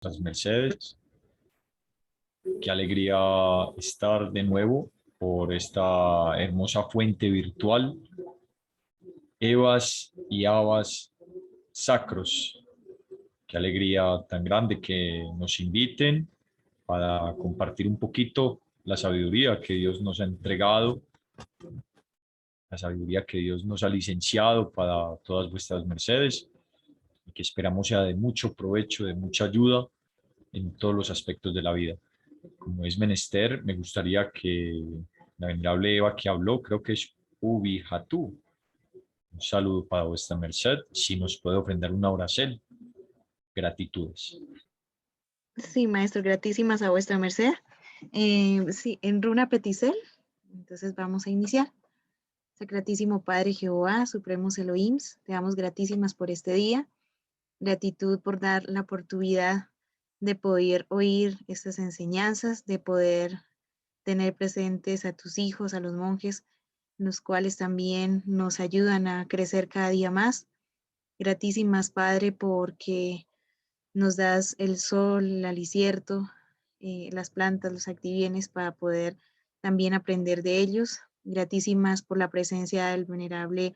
Las Mercedes. Qué alegría estar de nuevo por esta hermosa fuente virtual. Evas y Abas Sacros. Qué alegría tan grande que nos inviten para compartir un poquito la sabiduría que Dios nos ha entregado, la sabiduría que Dios nos ha licenciado para todas vuestras mercedes y que esperamos sea de mucho provecho, de mucha ayuda en todos los aspectos de la vida. Como es menester, me gustaría que la venerable Eva que habló, creo que es Ubi Hatú. Un saludo para vuestra merced. Si nos puede ofrendar una oración, gratitudes. Sí, maestro, gratísimas a vuestra merced. Sí, en runa peticel, entonces vamos a iniciar. Sacratísimo Padre Jehová, Supremos Elohim, te damos gratísimas por este día. Gratitud por dar la oportunidad de poder oír estas enseñanzas, de poder tener presentes a tus hijos, a los monjes, los cuales también nos ayudan a crecer cada día más. Gratísimas, Padre, porque nos das el sol, el alicierto, las plantas, los activienes para poder también aprender de ellos. Gratísimas por la presencia del venerable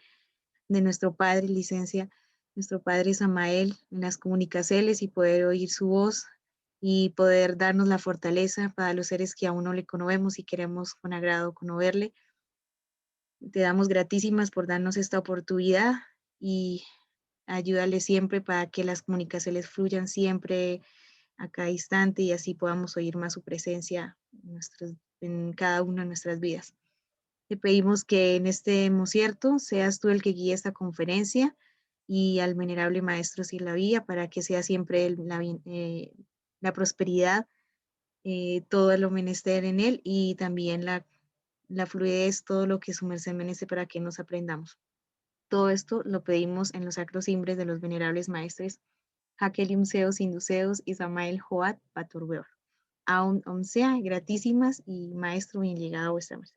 de nuestro Padre, licencia, nuestro Padre Samael en las comunicaciones y poder oír su voz y poder darnos la fortaleza para los seres que aún no le conocemos y queremos con agrado conocerle. Te damos gratísimas por darnos esta oportunidad y ayúdale siempre para que las comunicaciones fluyan siempre a cada instante y así podamos oír más su presencia en cada una de nuestras vidas. Te pedimos que en este concierto seas tú el que guíe esta conferencia y al venerable maestro Silavía para que sea siempre la prosperidad, todo lo menester en él y también la fluidez, todo lo que su merced meneste para que nos aprendamos. Todo esto lo pedimos en los sacros cimbres de los venerables maestres Hakelium Zeus Induceus y Samael Joat Paturbeor. Aún sea gratísimas y maestro bien llegado a vuestra merced.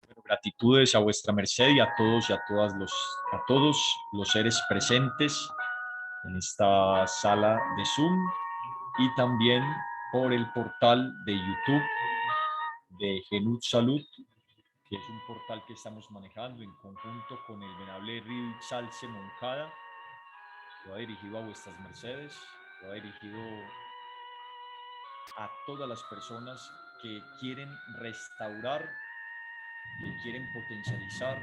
Bueno, gratitudes a vuestra merced y a todos y a todos los seres presentes en esta sala de Zoom y también por el portal de YouTube de Genut Salud, que es un portal que estamos manejando en conjunto con el venerable Ril Salce Moncada, que va dirigido a vuestras mercedes, que va dirigido a todas las personas que quieren restaurar, que quieren potencializar,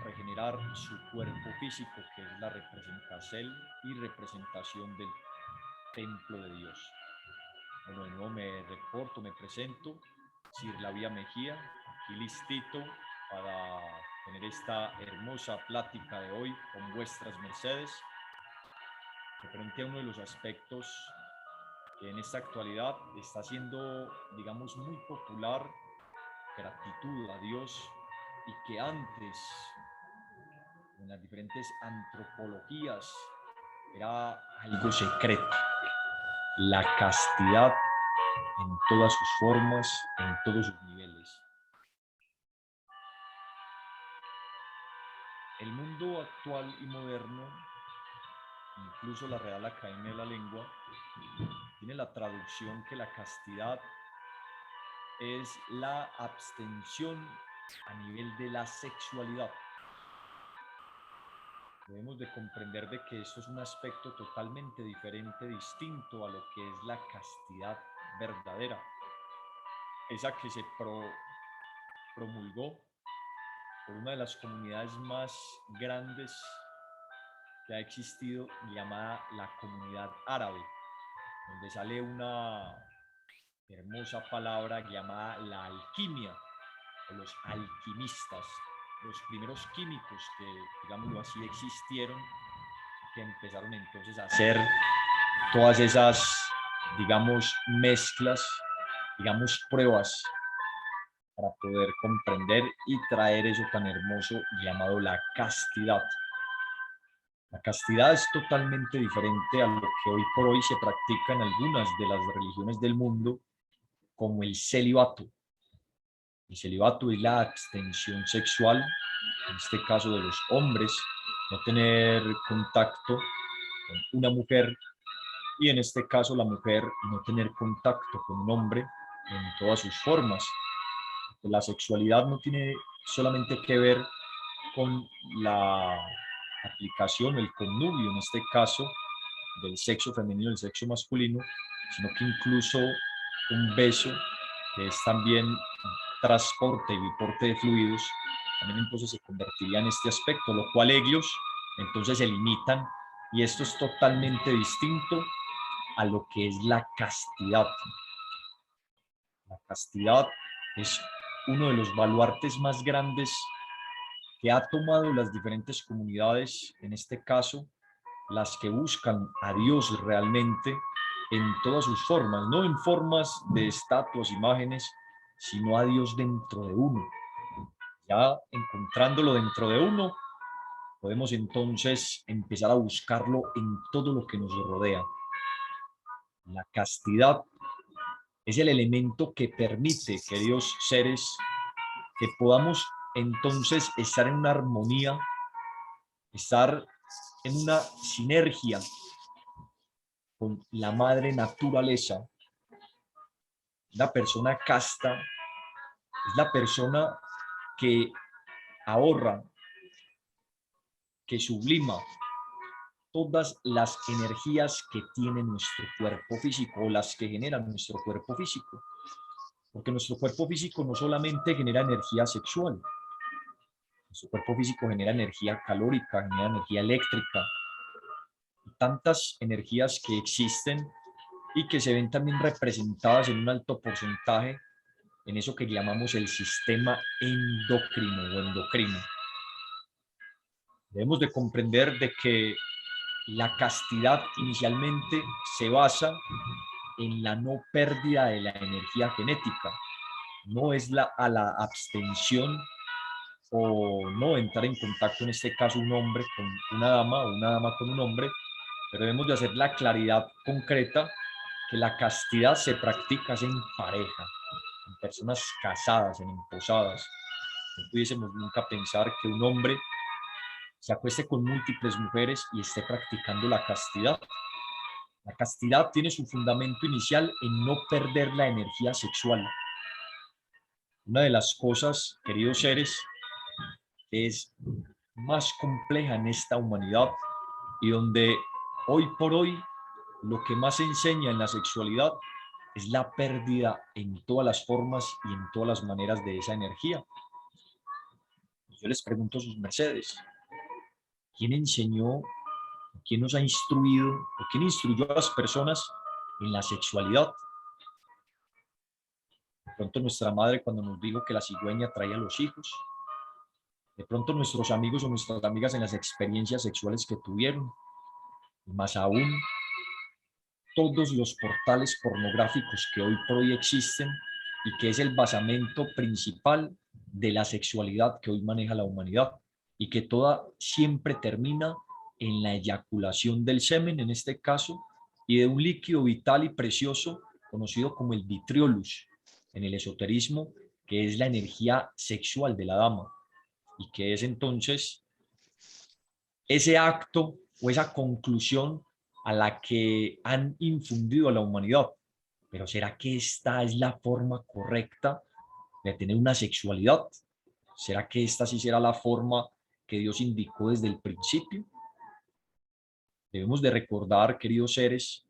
regenerar su cuerpo físico, que es la representación y representación del templo de Dios. Bueno, de nuevo me reporto, me presento, Sir Lavía Mejía, aquí listito para tener esta hermosa plática de hoy con vuestras mercedes, referente a uno de los aspectos que en esta actualidad está siendo, digamos, muy popular, gratitud a Dios, y que antes, en las diferentes antropologías, era algo secreto. La castidad en todas sus formas, en todos sus niveles. El mundo actual y moderno, incluso la Real Academia de la Lengua, tiene la traducción que la castidad es la abstención a nivel de la sexualidad. Debemos de comprender de que esto es un aspecto totalmente diferente, distinto a lo que es la castidad verdadera, esa que se promulgó por una de las comunidades más grandes que ha existido, llamada la comunidad árabe, donde sale una hermosa palabra llamada la alquimia, o los alquimistas, los primeros químicos que, digámoslo así, existieron, que empezaron entonces a hacer todas esas, digamos, mezclas, digamos, pruebas para poder comprender y traer eso tan hermoso llamado la castidad. La castidad es totalmente diferente a lo que hoy por hoy se practica en algunas de las religiones del mundo, como el celibato. El celibato es la abstención sexual, en este caso de los hombres, no tener contacto con una mujer, y en este caso la mujer no tener contacto con un hombre en todas sus formas. La sexualidad no tiene solamente que ver con la aplicación, el connubio, en este caso, del sexo femenino y del sexo masculino, sino que incluso un beso, que es también transporte y biporte de fluidos, también entonces se convertiría en este aspecto, lo cual ellos entonces se limitan, y esto es totalmente distinto a lo que es la castidad. La castidad es uno de los baluartes más grandes que ha tomado las diferentes comunidades, en este caso, las que buscan a Dios realmente en todas sus formas, no en formas de estatuas, imágenes, sino a Dios dentro de uno. Ya encontrándolo dentro de uno, podemos entonces empezar a buscarlo en todo lo que nos rodea. La castidad es el elemento que permite, queridos seres, que podamos entonces estar en una armonía, estar en una sinergia con la madre naturaleza. La persona casta es la persona que ahorra, que sublima todas las energías que tiene nuestro cuerpo físico, o las que generan nuestro cuerpo físico. Porque nuestro cuerpo físico no solamente genera energía sexual, nuestro cuerpo físico genera energía calórica, genera energía eléctrica, tantas energías que existen y que se ven también representadas en un alto porcentaje en eso que llamamos el sistema endocrino o endocrino. Debemos de comprender de que la castidad inicialmente se basa en la no pérdida de la energía genética, no es a la abstención o no entrar en contacto, en este caso un hombre con una dama o una dama con un hombre, pero debemos de hacer la claridad concreta que la castidad se practica en pareja, en personas casadas, en posadas. No pudiésemos nunca pensar que un hombre se acueste con múltiples mujeres y esté practicando la castidad. La castidad tiene su fundamento inicial en no perder la energía sexual. Una de las cosas, queridos seres, que es más compleja en esta humanidad y donde hoy por hoy lo que más se enseña en la sexualidad es la pérdida en todas las formas y en todas las maneras de esa energía. Yo les pregunto a sus mercedes, ¿quién enseñó, quién nos ha instruido o quién instruyó a las personas en la sexualidad? De pronto nuestra madre cuando nos dijo que la cigüeña traía a los hijos, de pronto nuestros amigos o nuestras amigas en las experiencias sexuales que tuvieron, y más aún todos los portales pornográficos que hoy por hoy existen y que es el basamento principal de la sexualidad que hoy maneja la humanidad, y que toda siempre termina en la eyaculación del semen, en este caso, y de un líquido vital y precioso conocido como el vitriolus en el esoterismo, que es la energía sexual de la dama, y que es entonces ese acto o esa conclusión a la que han infundido a la humanidad. Pero ¿será que esta es la forma correcta de tener una sexualidad? ¿Será que esta sí será la forma que Dios indicó desde el principio? Debemos de recordar, queridos seres,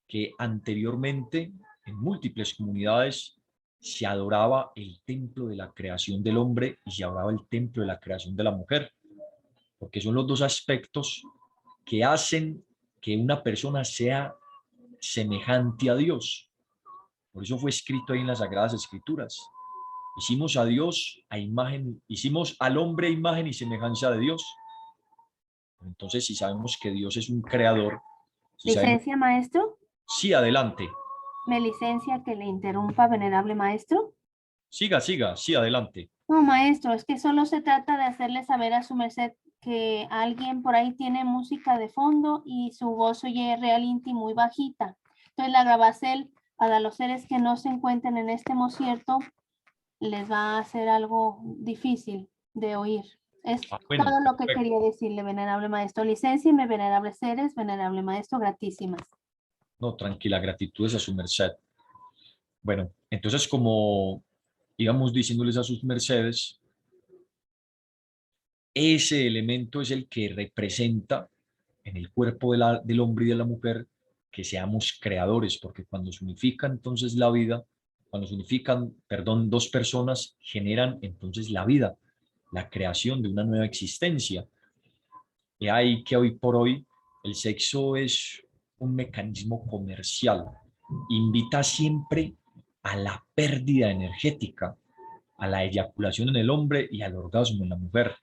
que anteriormente en múltiples comunidades se adoraba el templo de la creación del hombre y se adoraba el templo de la creación de la mujer, porque son los dos aspectos que hacen que una persona sea semejante a Dios. Por eso fue escrito ahí en las Sagradas Escrituras. Hicimos a Dios a imagen, hicimos al hombre a imagen y semejanza de Dios. Entonces, si sabemos que Dios es un creador, si sabemos, ¿Licencia, maestro? sí, adelante. ¿Me licencia que le interrumpa, venerable maestro? Siga, siga, sí, adelante. No, maestro, es que solo se trata de hacerle saber a su merced que alguien por ahí tiene música de fondo y su voz oye realmente muy bajita. Entonces la grabacel, para los seres que no se encuentren en este concierto, les va a ser algo difícil de oír. Es Bueno, todo lo que perfecto. quería decirle, venerable maestro. Licéncieme, venerables seres, venerable maestro, gratísimas. No, tranquila, gratitudes a su merced. Bueno, entonces como íbamos diciéndoles a sus mercedes, ese elemento es el que representa en el cuerpo del hombre y de la mujer que seamos creadores, porque cuando se unifica entonces la vida, cuando se unifican, perdón, dos personas, generan entonces la vida, la creación de una nueva existencia. Y hay que hoy por hoy el sexo es un mecanismo comercial, invita siempre a la pérdida energética, a la eyaculación en el hombre y al orgasmo en la mujer.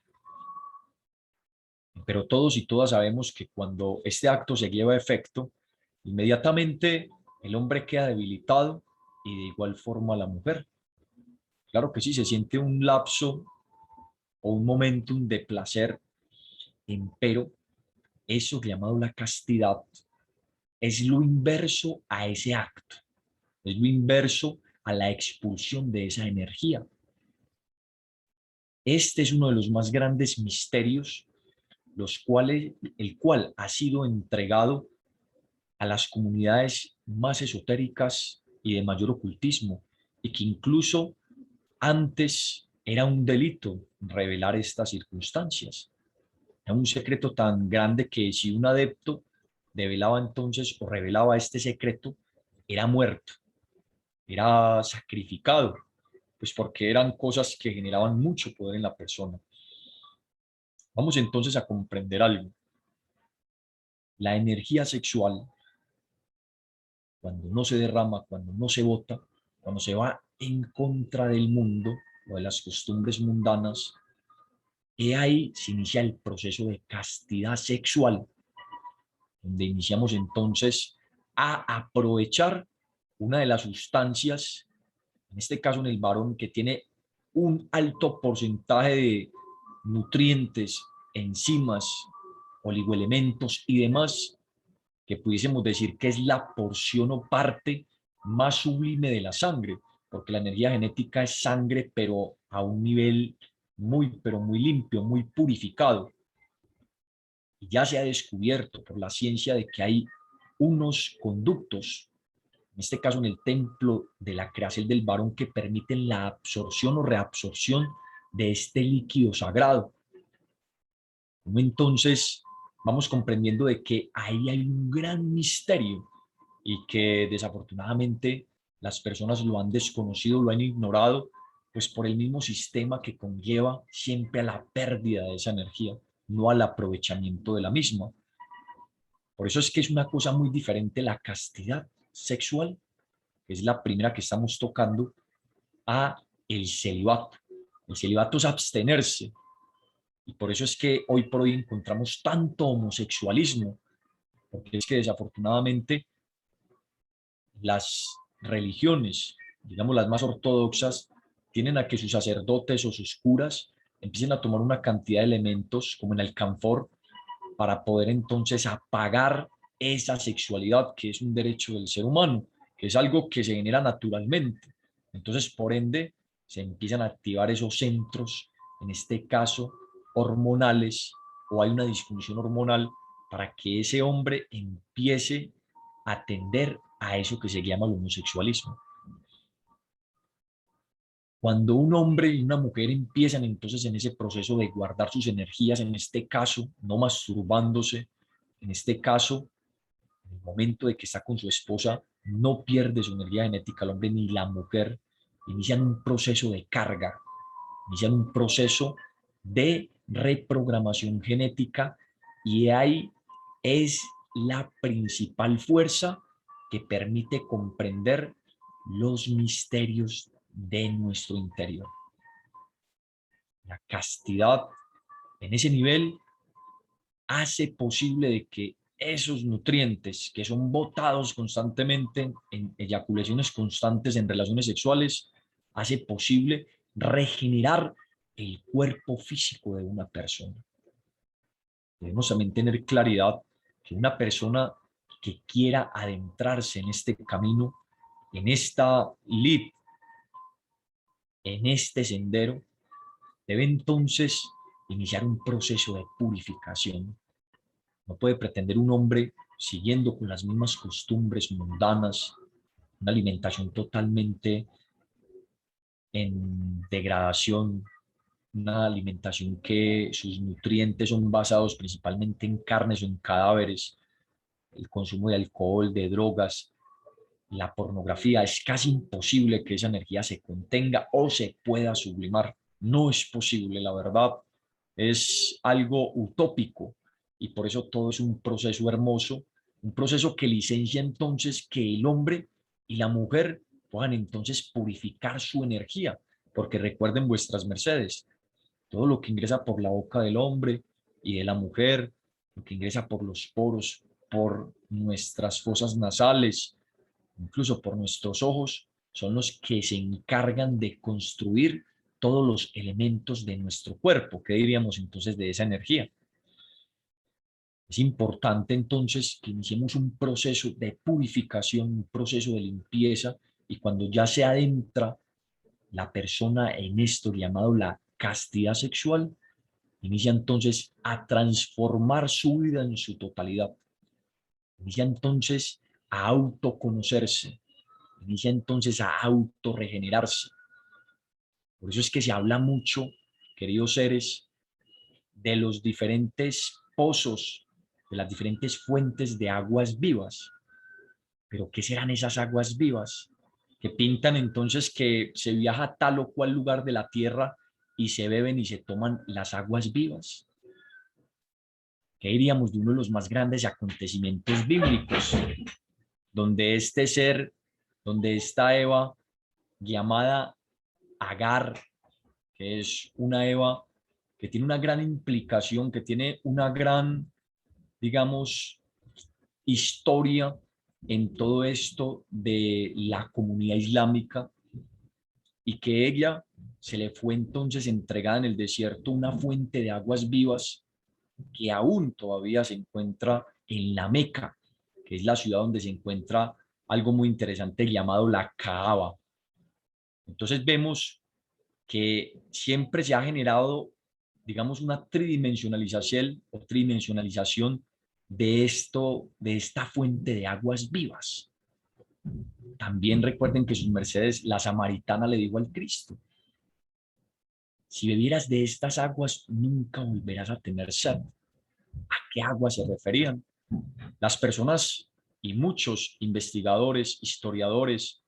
Pero todos y todas sabemos que cuando este acto se lleva a efecto, inmediatamente el hombre queda debilitado y de igual forma la mujer. Claro que sí, se siente un lapso o un momentum de placer, pero eso llamado la castidad es lo inverso a ese acto, es lo inverso a la expulsión de esa energía. Este es uno de los más grandes misterios, el cual ha sido entregado a las comunidades más esotéricas y de mayor ocultismo, y que incluso antes era un delito revelar estas circunstancias. Era un secreto tan grande que si un adepto develaba entonces o revelaba este secreto, era muerto, era sacrificado, pues porque eran cosas que generaban mucho poder en la persona. Vamos entonces a comprender algo. La energía sexual, cuando no se derrama, cuando no se bota, cuando se va en contra del mundo o de las costumbres mundanas, y ahí se inicia el proceso de castidad sexual, donde iniciamos entonces a aprovechar una de las sustancias, en este caso en el varón, que tiene un alto porcentaje de nutrientes, enzimas, oligoelementos y demás, que pudiésemos decir que es la porción o parte más sublime de la sangre, porque la energía genética es sangre, pero a un nivel pero muy limpio, muy purificado. Y ya se ha descubierto por la ciencia de que hay unos conductos, en este caso en el templo de la creación del varón, que permiten la absorción o reabsorción de este líquido sagrado. Entonces vamos comprendiendo de que ahí hay un gran misterio y que desafortunadamente las personas lo han desconocido, lo han ignorado, pues por el mismo sistema que conlleva siempre a la pérdida de esa energía, no al aprovechamiento de la misma. Por eso es que es una cosa muy diferente la castidad sexual, que es la primera que estamos tocando, a el celibato. El celibato es abstenerse, y por eso es que hoy por hoy encontramos tanto homosexualismo, porque es que desafortunadamente las religiones, digamos las más ortodoxas, tienen a que sus sacerdotes o sus curas empiecen a tomar una cantidad de elementos, como en el camfor, para poder entonces apagar esa sexualidad que es un derecho del ser humano, que es algo que se genera naturalmente. Entonces, por ende, se empiezan a activar esos centros, en este caso, hormonales, o hay una disfunción hormonal para que ese hombre empiece a tender a eso que se llama el homosexualismo. Cuando un hombre y una mujer empiezan entonces en ese proceso de guardar sus energías, en este caso, no masturbándose, en este caso, en el momento de que está con su esposa, no pierde su energía genética el hombre ni la mujer, inician un proceso de carga, inician un proceso de reprogramación genética, y ahí es la principal fuerza que permite comprender los misterios de nuestro interior. La castidad en ese nivel hace posible de que esos nutrientes que son botados constantemente en eyaculaciones constantes en relaciones sexuales, hace posible regenerar el cuerpo físico de una persona. Debemos también tener claridad que una persona que quiera adentrarse en este camino, en esta lid en este sendero debe entonces iniciar un proceso de purificación. No puede pretender un hombre, siguiendo con las mismas costumbres mundanas, una alimentación totalmente en degradación, una alimentación que sus nutrientes son basados principalmente en carnes o en cadáveres, el consumo de alcohol, de drogas, la pornografía. Es casi imposible que esa energía se contenga o se pueda sublimar. No es posible, la verdad. Es algo utópico y por eso todo es un proceso hermoso, un proceso que licencia entonces que el hombre y la mujer puedan entonces purificar su energía, porque recuerden vuestras mercedes, todo lo que ingresa por la boca del hombre y de la mujer, lo que ingresa por los poros, por nuestras fosas nasales, incluso por nuestros ojos, son los que se encargan de construir todos los elementos de nuestro cuerpo. ¿Qué diríamos entonces de esa energía? Es importante entonces que iniciemos un proceso de purificación, un proceso de limpieza, y cuando ya se adentra la persona en esto llamado la castidad sexual, inicia entonces a transformar su vida en su totalidad. Inicia entonces a autoconocerse, inicia entonces a autorregenerarse. Por eso es que se habla mucho, queridos seres, de los diferentes pozos, de las diferentes fuentes de aguas vivas. Pero ¿qué serán esas aguas vivas? Que pintan entonces que se viaja a tal o cual lugar de la tierra y se beben y se toman las aguas vivas. ¿Qué diríamos de uno de los más grandes acontecimientos bíblicos? Donde este ser, donde esta Eva llamada Agar, que es una Eva que tiene una gran implicación, que tiene una gran, digamos, historia en todo esto de la comunidad islámica, y que ella se le fue entonces entregada en el desierto una fuente de aguas vivas que aún todavía se encuentra en la Meca, que es la ciudad donde se encuentra algo muy interesante llamado la Kaaba. Entonces vemos que siempre se ha generado, digamos, una tridimensionalización de esto, de esta fuente de aguas vivas. También recuerden que sus mercedes, la samaritana le dijo al Cristo: si bebieras de estas aguas, nunca volverás a tener sed. ¿A qué aguas se referían? Las personas y muchos investigadores, historiadores,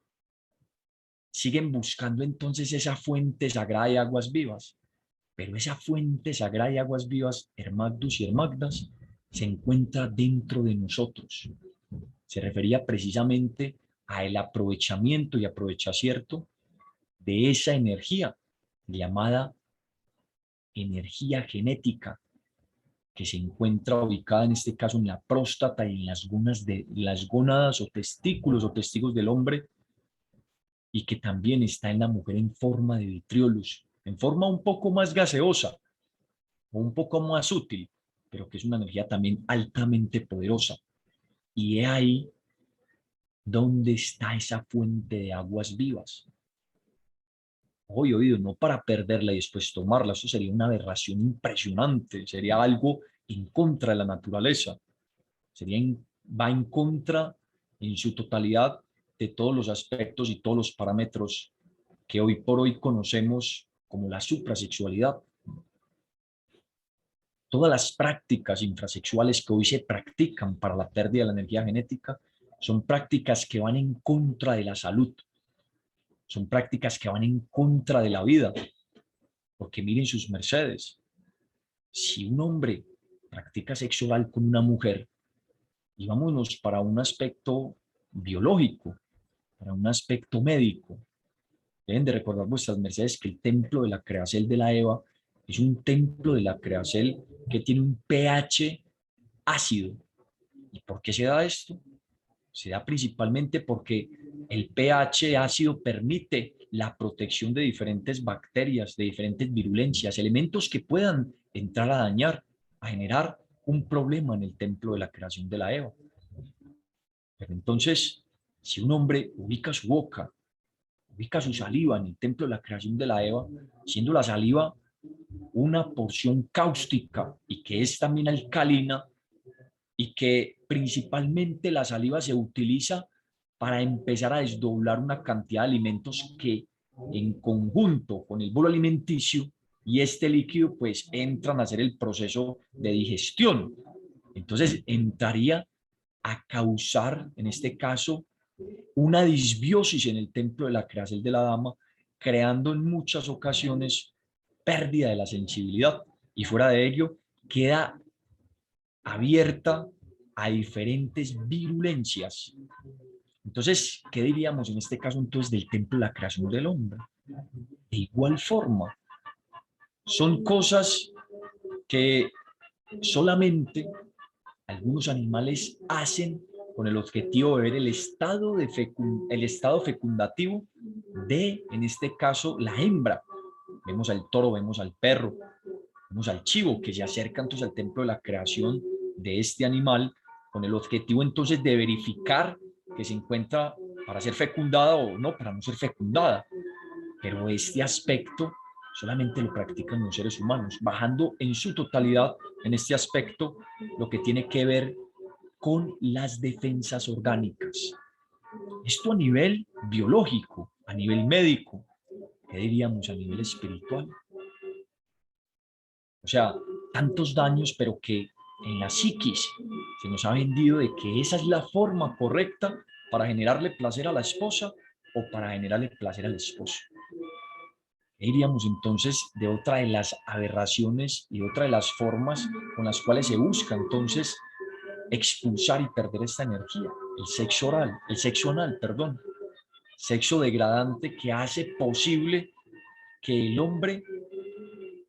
siguen buscando entonces esa fuente sagrada de aguas vivas. Pero esa fuente sagrada de aguas vivas, Hermagdus y Hermagdas, se encuentra dentro de nosotros. Se refería precisamente al aprovechamiento y aprovechacierto de esa energía llamada energía genética, que se encuentra ubicada en este caso en la próstata y en las gónadas o testículos o testigos del hombre, y que también está en la mujer en forma de vitriolus, en forma un poco más gaseosa o un poco más sutil, pero que es una energía también altamente poderosa. Y es ahí donde está esa fuente de aguas vivas. Oído, no para perderla y después tomarla, eso sería una aberración impresionante, sería algo en contra de la naturaleza, va en contra en su totalidad de todos los aspectos y todos los parámetros que hoy por hoy conocemos como la suprasexualidad. Todas las prácticas infrasexuales que hoy se practican para la pérdida de la energía genética son prácticas que van en contra de la salud, son prácticas que van en contra de la vida, porque miren sus mercedes. Si un hombre practica sexo oral con una mujer, y vámonos para un aspecto biológico, para un aspecto médico, deben de recordar vuestras mercedes que el templo de la Creacel de la Eva es un templo de la Creacel que tiene un pH ácido. ¿Y por qué se da esto? Se da principalmente porque el pH ácido permite la protección de diferentes bacterias, de diferentes virulencias, elementos que puedan entrar a dañar, a generar un problema en el templo de la creación de la Eva. Pero entonces, si un hombre ubica su boca, ubica su saliva en el templo de la creación de la Eva, siendo la saliva una porción cáustica y que es también alcalina, y que principalmente la saliva se utiliza para empezar a desdoblar una cantidad de alimentos que en conjunto con el bolo alimenticio y este líquido pues entran a hacer el proceso de digestión. Entonces entraría a causar, en este caso, una disbiosis en el templo de la creación de la dama, creando en muchas ocasiones pérdida de la sensibilidad y fuera de ello queda abierta a diferentes virulencias. Entonces, ¿qué diríamos en este caso entonces del templo de la creación del hombre? De igual forma, son cosas que solamente algunos animales hacen con el objetivo de ver el estado, el estado fecundativo de, en este caso, la hembra. Vemos al toro, vemos al perro, vemos al chivo que se acerca entonces al templo de la creación de este animal con el objetivo entonces de verificar que se encuentra para ser fecundada o no, para no ser fecundada. Pero este aspecto solamente lo practican los seres humanos, bajando en su totalidad en este aspecto lo que tiene que ver con las defensas orgánicas. Esto a nivel biológico, a nivel médico, ¿qué diríamos a nivel espiritual? O sea, tantos daños, pero que en la psiquis se nos ha vendido de que esa es la forma correcta para generarle placer a la esposa o para generarle placer al esposo. Iríamos entonces de otra de las aberraciones y otra de las formas con las cuales se busca entonces expulsar y perder esta energía, el sexo oral, el sexo anal, perdón, sexo degradante que hace posible que el hombre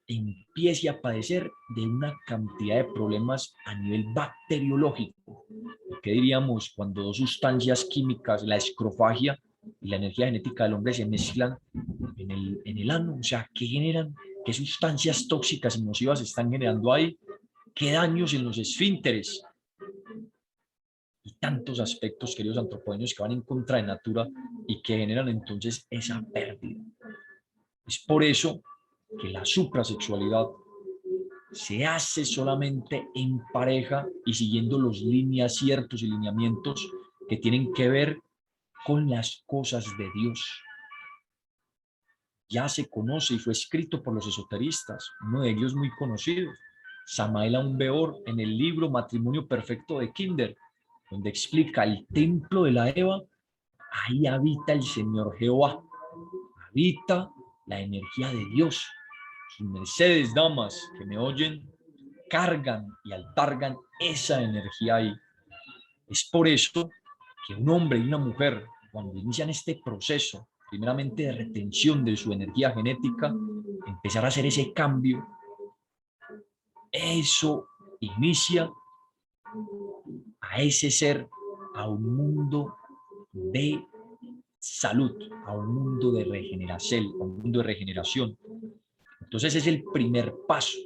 empiece a padecer de una cantidad de problemas a nivel bacteriológico. ¿Qué diríamos cuando dos sustancias químicas, la escrofagia y la energía genética del hombre, se mezclan en el ano? O sea, ¿qué generan? ¿Qué sustancias tóxicas y nocivas se están generando ahí? ¿Qué daños en los esfínteres? Y tantos aspectos, queridos antropógenos, que van en contra de natura y que generan entonces esa pérdida. Es por eso que la suprasexualidad se hace solamente en pareja y siguiendo los líneas ciertos y lineamientos que tienen que ver con las cosas de Dios. Ya se conoce y fue escrito por los esoteristas, uno de ellos muy conocido, Samael Aun Weor, en el libro Matrimonio Perfecto de Kinder, donde explica el templo de la Eva, ahí habita el Señor Jehová, habita la energía de Dios. Sus mercedes, damas que me oyen, cargan y altargan esa energía ahí. Es por eso que un hombre y una mujer, cuando inician este proceso, primeramente de retención de su energía genética, empezar a hacer ese cambio, eso inicia a ese ser a un mundo de salud, a un mundo de regeneración, a un mundo de regeneración. Entonces es el primer paso,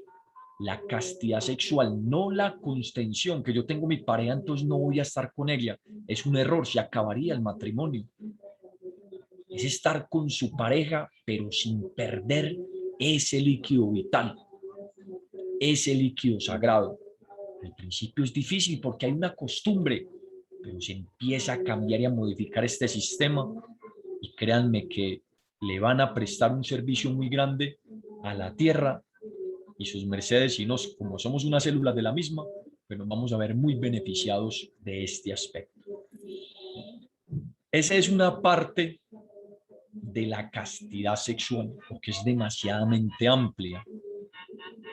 la castidad sexual, no la constención, que yo tengo mi pareja, entonces no voy a estar con ella. Es un error, se acabaría el matrimonio. Es estar con su pareja, pero sin perder ese líquido vital, ese líquido sagrado. Al principio es difícil porque hay una costumbre, pero se empieza a cambiar y a modificar este sistema y créanme que le van a prestar un servicio muy grande a la tierra y sus mercedes, y nos, como somos una célula de la misma, pues nos vamos a ver muy beneficiados de este aspecto. Esa es una parte de la castidad sexual, porque es demasiadamente amplia.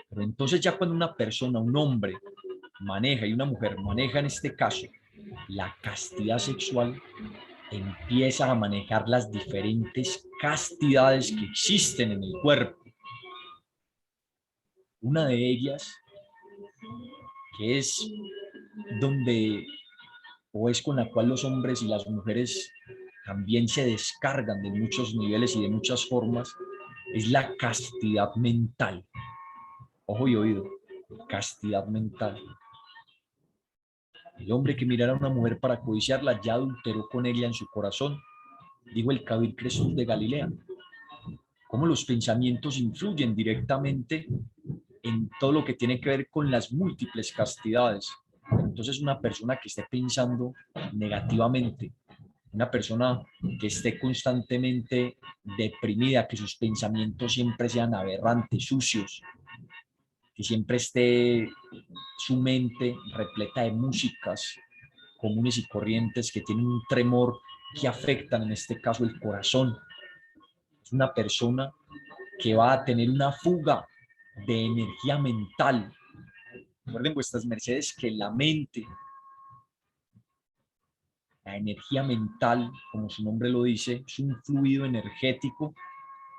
Pero entonces ya cuando una persona, un hombre, maneja y una mujer maneja en este caso la castidad sexual, empieza a manejar las diferentes castidades que existen en el cuerpo. Una de ellas, que es donde, o es con la cual los hombres y las mujeres también se descargan de muchos niveles y de muchas formas, es la castidad mental. Ojo y oído, castidad mental. El hombre que mirara a una mujer para codiciarla ya adulteró con ella en su corazón dijo el Kabir Jesús de Galilea. Cómo los pensamientos influyen directamente en todo lo que tiene que ver con las múltiples castidades. Entonces, una persona que esté pensando negativamente, una persona que esté constantemente deprimida, que sus pensamientos siempre sean aberrantes, sucios, que siempre esté su mente repleta de músicas comunes y corrientes que tienen un tremor que afectan, en este caso, el corazón. Es una persona que va a tener una fuga de energía mental. Recuerden vuestras mercedes que la mente, la energía mental, como su nombre lo dice, es un fluido energético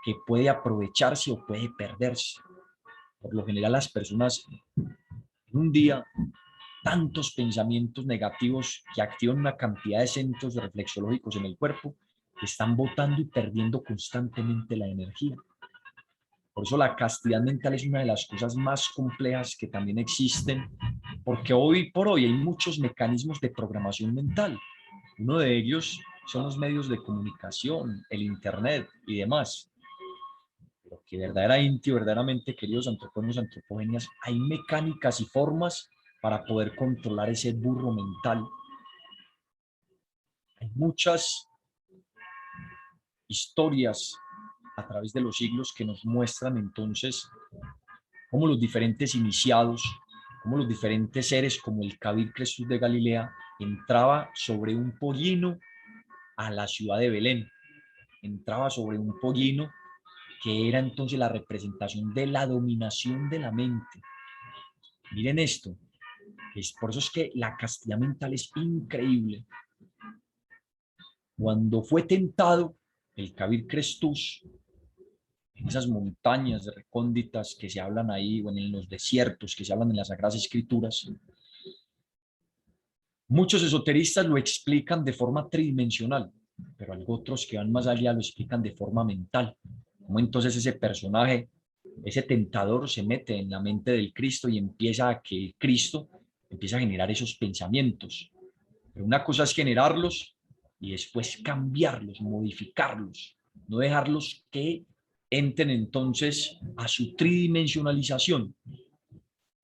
que puede aprovecharse o puede perderse. Por lo general, las personas en un día, tantos pensamientos negativos que activan una cantidad de centros reflexológicos en el cuerpo que están botando y perdiendo constantemente la energía. Por eso la castidad mental es una de las cosas más complejas que también existen, porque hoy por hoy hay muchos mecanismos de programación mental. Uno de ellos son los medios de comunicación, el internet y demás. Pero que verdaderamente, queridos antropólogos, antropogenias, hay mecánicas y formas para poder controlar ese burro mental. Hay muchas historias a través de los siglos que nos muestran entonces cómo los diferentes iniciados, cómo los diferentes seres como el Kabir Jesús de Galilea entraba sobre un pollino a la ciudad de Belén, entraba sobre un pollino que era entonces la representación de la dominación de la mente. Miren esto, por eso es que la castidad mental es increíble. Cuando fue tentado el Kabir Jesús en esas montañas recónditas que se hablan ahí, o en los desiertos que se hablan en las Sagradas Escrituras, muchos esoteristas lo explican de forma tridimensional, pero otros que van más allá lo explican de forma mental. Como entonces ese personaje, ese tentador, se mete en la mente del Cristo y empieza a que el Cristo empieza a generar esos pensamientos. Pero una cosa es generarlos y después cambiarlos, modificarlos, no dejarlos que entren entonces a su tridimensionalización.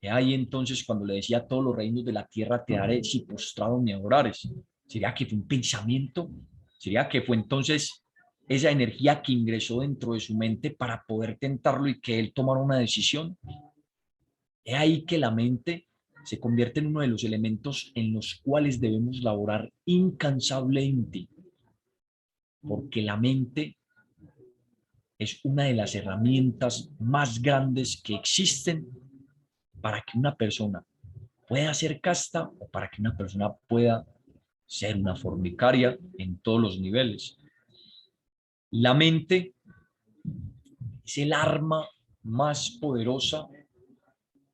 Y ahí entonces cuando le decía todos los reinos de la tierra te daré si postrado me adorares, ¿sería que fue un pensamiento? ¿Sería que fue entonces esa energía que ingresó dentro de su mente para poder tentarlo y que él tomara una decisión? Es ahí que la mente se convierte en uno de los elementos en los cuales debemos laborar incansablemente, porque la mente es una de las herramientas más grandes que existen para que una persona pueda ser casta o para que una persona pueda ser una fornicaria en todos los niveles. La mente es el arma más poderosa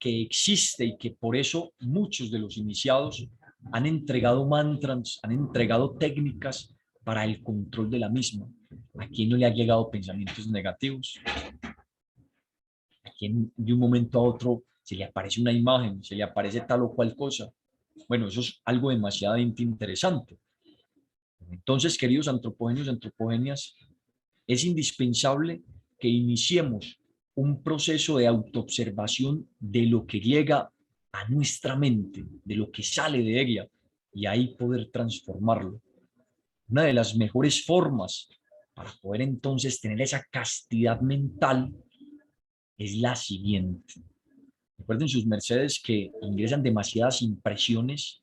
que existe y que por eso muchos de los iniciados han entregado mantras, han entregado técnicas para el control de la misma. ¿A quién no le han llegado pensamientos negativos? ¿A quién de un momento a otro se le aparece una imagen, se le aparece tal o cual cosa? Bueno, eso es algo demasiadamente interesante. Entonces, queridos antropogenios y antropogenias, es indispensable que iniciemos un proceso de autoobservación de lo que llega a nuestra mente, de lo que sale de ella, y ahí poder transformarlo. Una de las mejores formas para poder entonces tener esa castidad mental es la siguiente. Recuerden sus mercedes que ingresan demasiadas impresiones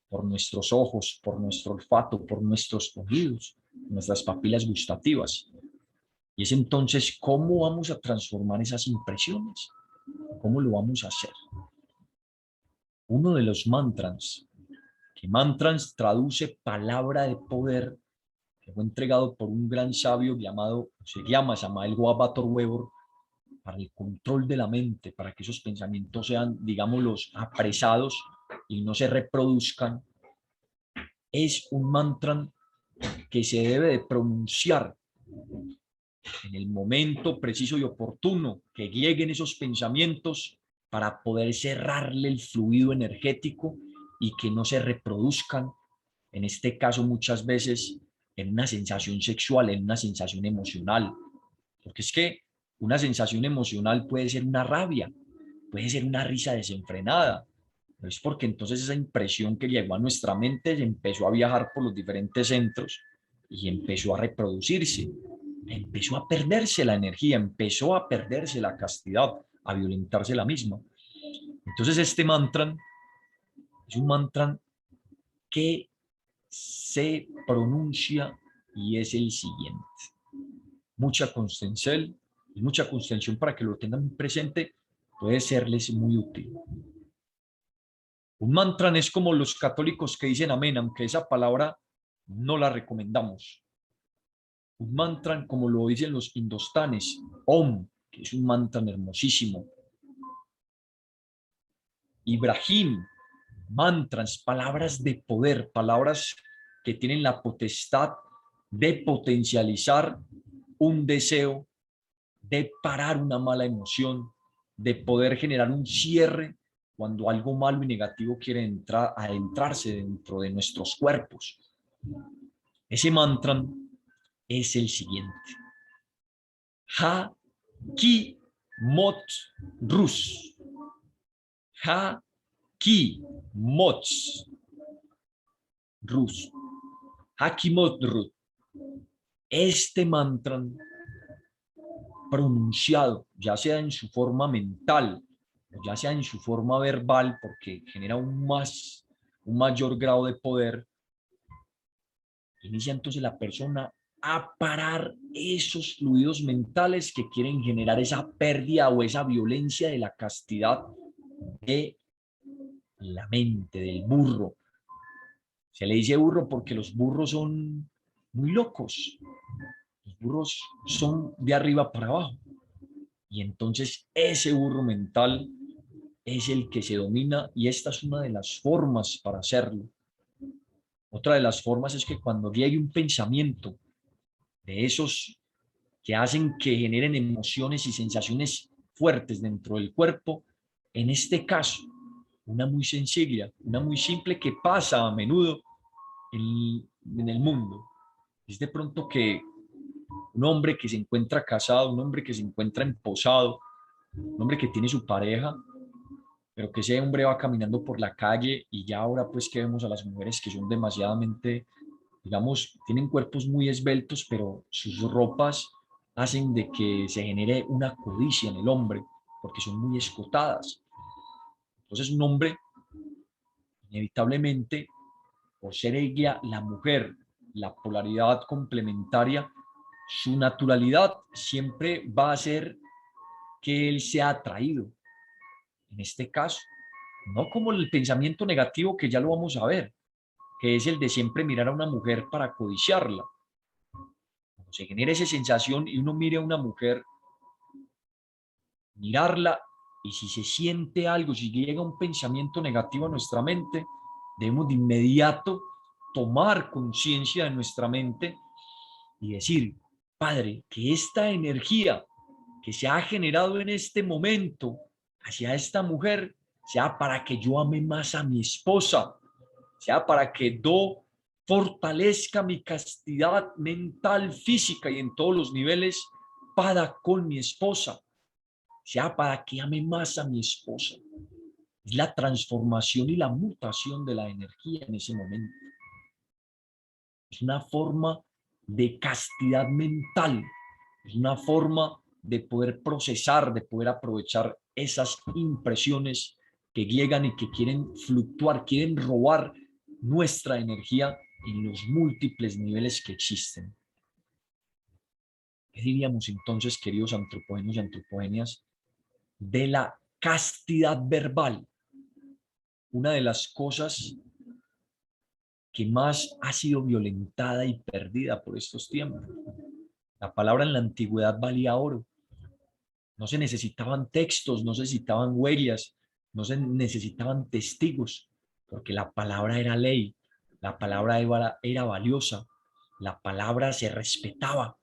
por nuestros ojos, por nuestro olfato, por nuestros oídos, nuestras papilas gustativas. Y es entonces cómo vamos a transformar esas impresiones, cómo lo vamos a hacer. Uno de los mantras, que mantras traduce palabra de poder, que fue entregado por un gran sabio se llama Samael Guabator Weber, para el control de la mente, para que esos pensamientos sean, digámoslos, apresados y no se reproduzcan, es un mantra que se debe de pronunciar en el momento preciso y oportuno que lleguen esos pensamientos para poder cerrarle el fluido energético y que no se reproduzcan, en este caso muchas veces en una sensación sexual, en una sensación emocional. Porque es que una sensación emocional puede ser una rabia, puede ser una risa desenfrenada. Pero es porque entonces esa impresión que llegó a nuestra mente empezó a viajar por los diferentes centros y empezó a reproducirse. Empezó a perderse la energía, empezó a perderse la castidad, a violentarse la misma. Entonces este mantra es un mantra que se pronuncia y es el siguiente. Mucha constención y mucha constención para que lo tengan presente puede serles muy útil. Un mantra es como los católicos que dicen amén, aunque esa palabra no la recomendamos. Un mantra como lo dicen los indostanes, Om, que es un mantra hermosísimo. Ibrahim, mantras, palabras de poder, palabras que tienen la potestad de potencializar un deseo, de parar una mala emoción, de poder generar un cierre cuando algo malo y negativo quiere adentrarse dentro de nuestros cuerpos. Ese mantra es el siguiente. Ha Ki Mot Rus. Ha Ki Mot Rus. Ha Ki Mot Rus. Este mantra pronunciado, ya sea en su forma mental, ya sea en su forma verbal, porque genera un mayor grado de poder, inicia entonces la persona a parar esos fluidos mentales que quieren generar esa pérdida o esa violencia de la castidad de la mente, del burro. Se le dice burro porque los burros son muy locos. Los burros son de arriba para abajo. Y entonces ese burro mental es el que se domina y esta es una de las formas para hacerlo. Otra de las formas es que cuando llegue un pensamiento de esos que hacen que generen emociones y sensaciones fuertes dentro del cuerpo, en este caso, una muy sencilla, una muy simple que pasa a menudo en el mundo, es de pronto que un hombre que se encuentra casado, un hombre que se encuentra emposado, un hombre que tiene su pareja, pero que ese hombre va caminando por la calle y ya ahora pues que vemos a las mujeres que son demasiadamente, digamos, tienen cuerpos muy esbeltos, pero sus ropas hacen de que se genere una codicia en el hombre, porque son muy escotadas. Entonces un hombre, inevitablemente, por ser ella la mujer, la polaridad complementaria, su naturalidad siempre va a ser que él sea atraído. En este caso, no como el pensamiento negativo que ya lo vamos a ver, que es el de siempre mirar a una mujer para codiciarla. Cuando se genera esa sensación y uno mire a una mujer, mirarla, y si se siente algo, si llega un pensamiento negativo a nuestra mente, debemos de inmediato tomar conciencia de nuestra mente y decir, Padre, que esta energía que se ha generado en este momento hacia esta mujer sea para que yo ame más a mi esposa, sea para que yo fortalezca mi castidad mental, física y en todos los niveles para con mi esposa, sea para que ame más a mi esposa. Es la transformación y la mutación de la energía en ese momento. Es una forma de castidad mental, es una forma de poder procesar, de poder aprovechar esas impresiones que llegan y que quieren fluctuar, quieren robar nuestra energía en los múltiples niveles que existen. ¿Qué diríamos entonces, queridos antropogenios y antropogenias, de la castidad verbal? Una de las cosas que más ha sido violentada y perdida por estos tiempos. La palabra en la antigüedad valía oro. No se necesitaban textos, no se necesitaban huellas, no se necesitaban testigos, porque la palabra era ley, la palabra era valiosa, la palabra se respetaba.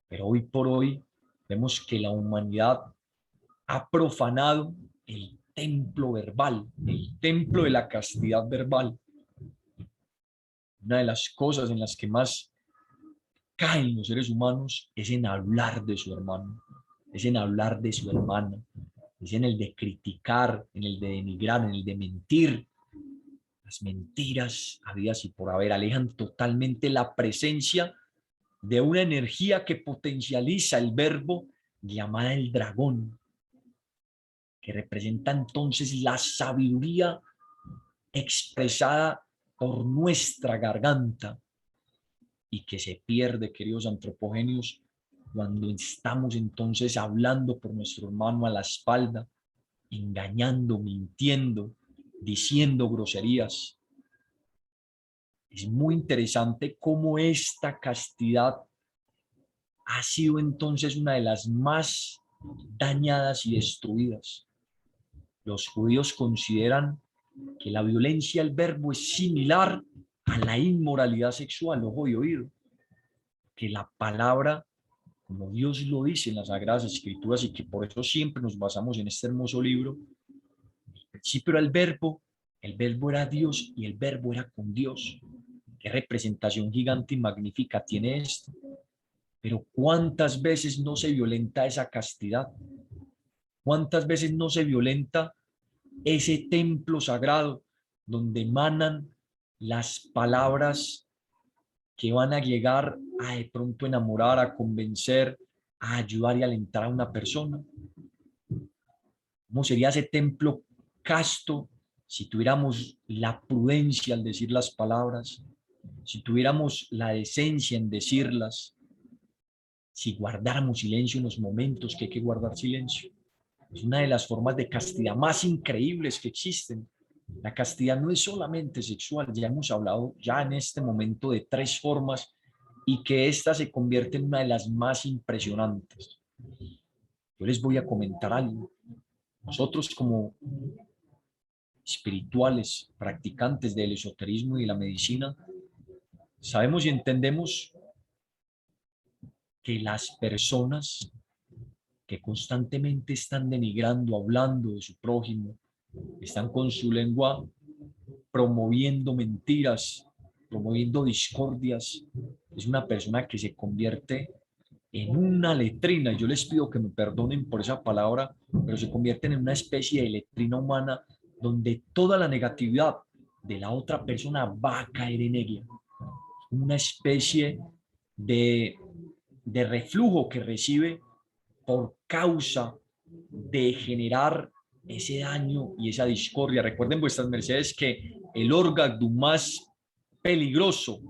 Pero hoy por hoy vemos que la humanidad ha profanado el templo verbal, el templo de la castidad verbal. Una de las cosas en las que más caen los seres humanos es en hablar de su hermano, es en hablar de su hermana, es en el de criticar, en el de denigrar, en el de mentir. Las mentiras habidas y por haber alejan totalmente la presencia de una energía que potencializa el verbo llamada el dragón, que representa entonces la sabiduría expresada por nuestra garganta y que se pierde, queridos antropogenios, cuando estamos entonces hablando por nuestro hermano a la espalda, engañando, mintiendo, diciendo groserías. Es muy interesante cómo esta castidad ha sido entonces una de las más dañadas y destruidas. Los judíos consideran que la violencia del verbo es similar a la inmoralidad sexual, ojo y oído, que la palabra, como Dios lo dice en las Sagradas Escrituras y que por eso siempre nos basamos en este hermoso libro, al principio era el verbo era Dios y el verbo era con Dios. Qué representación gigante y magnífica tiene esto. Pero ¿cuántas veces no se violenta esa castidad? ¿Cuántas veces no se violenta ese templo sagrado donde emanan las palabras que van a llegar a de pronto enamorar, a convencer, a ayudar y alentar a una persona? ¿Cómo sería ese templo casto si tuviéramos la prudencia al decir las palabras, si tuviéramos la decencia en decirlas, si guardáramos silencio en los momentos que hay que guardar silencio? Es una de las formas de castidad más increíbles que existen. La castidad no es solamente sexual, ya hemos hablado ya en este momento de 3 formas y que esta se convierte en una de las más impresionantes. Yo les voy a comentar algo. Nosotros como espirituales, practicantes del esoterismo y de la medicina, sabemos y entendemos que las personas que constantemente están denigrando, hablando de su prójimo, están con su lengua promoviendo mentiras, promoviendo discordias, es una persona que se convierte en una letrina. Yo les pido que me perdonen por esa palabra, pero se convierten en una especie de letrina humana donde toda la negatividad de la otra persona va a caer en ella. Una especie de, de reflujo que recibe por causa de generar ese daño y esa discordia. Recuerden vuestras mercedes que el órgano más peligroso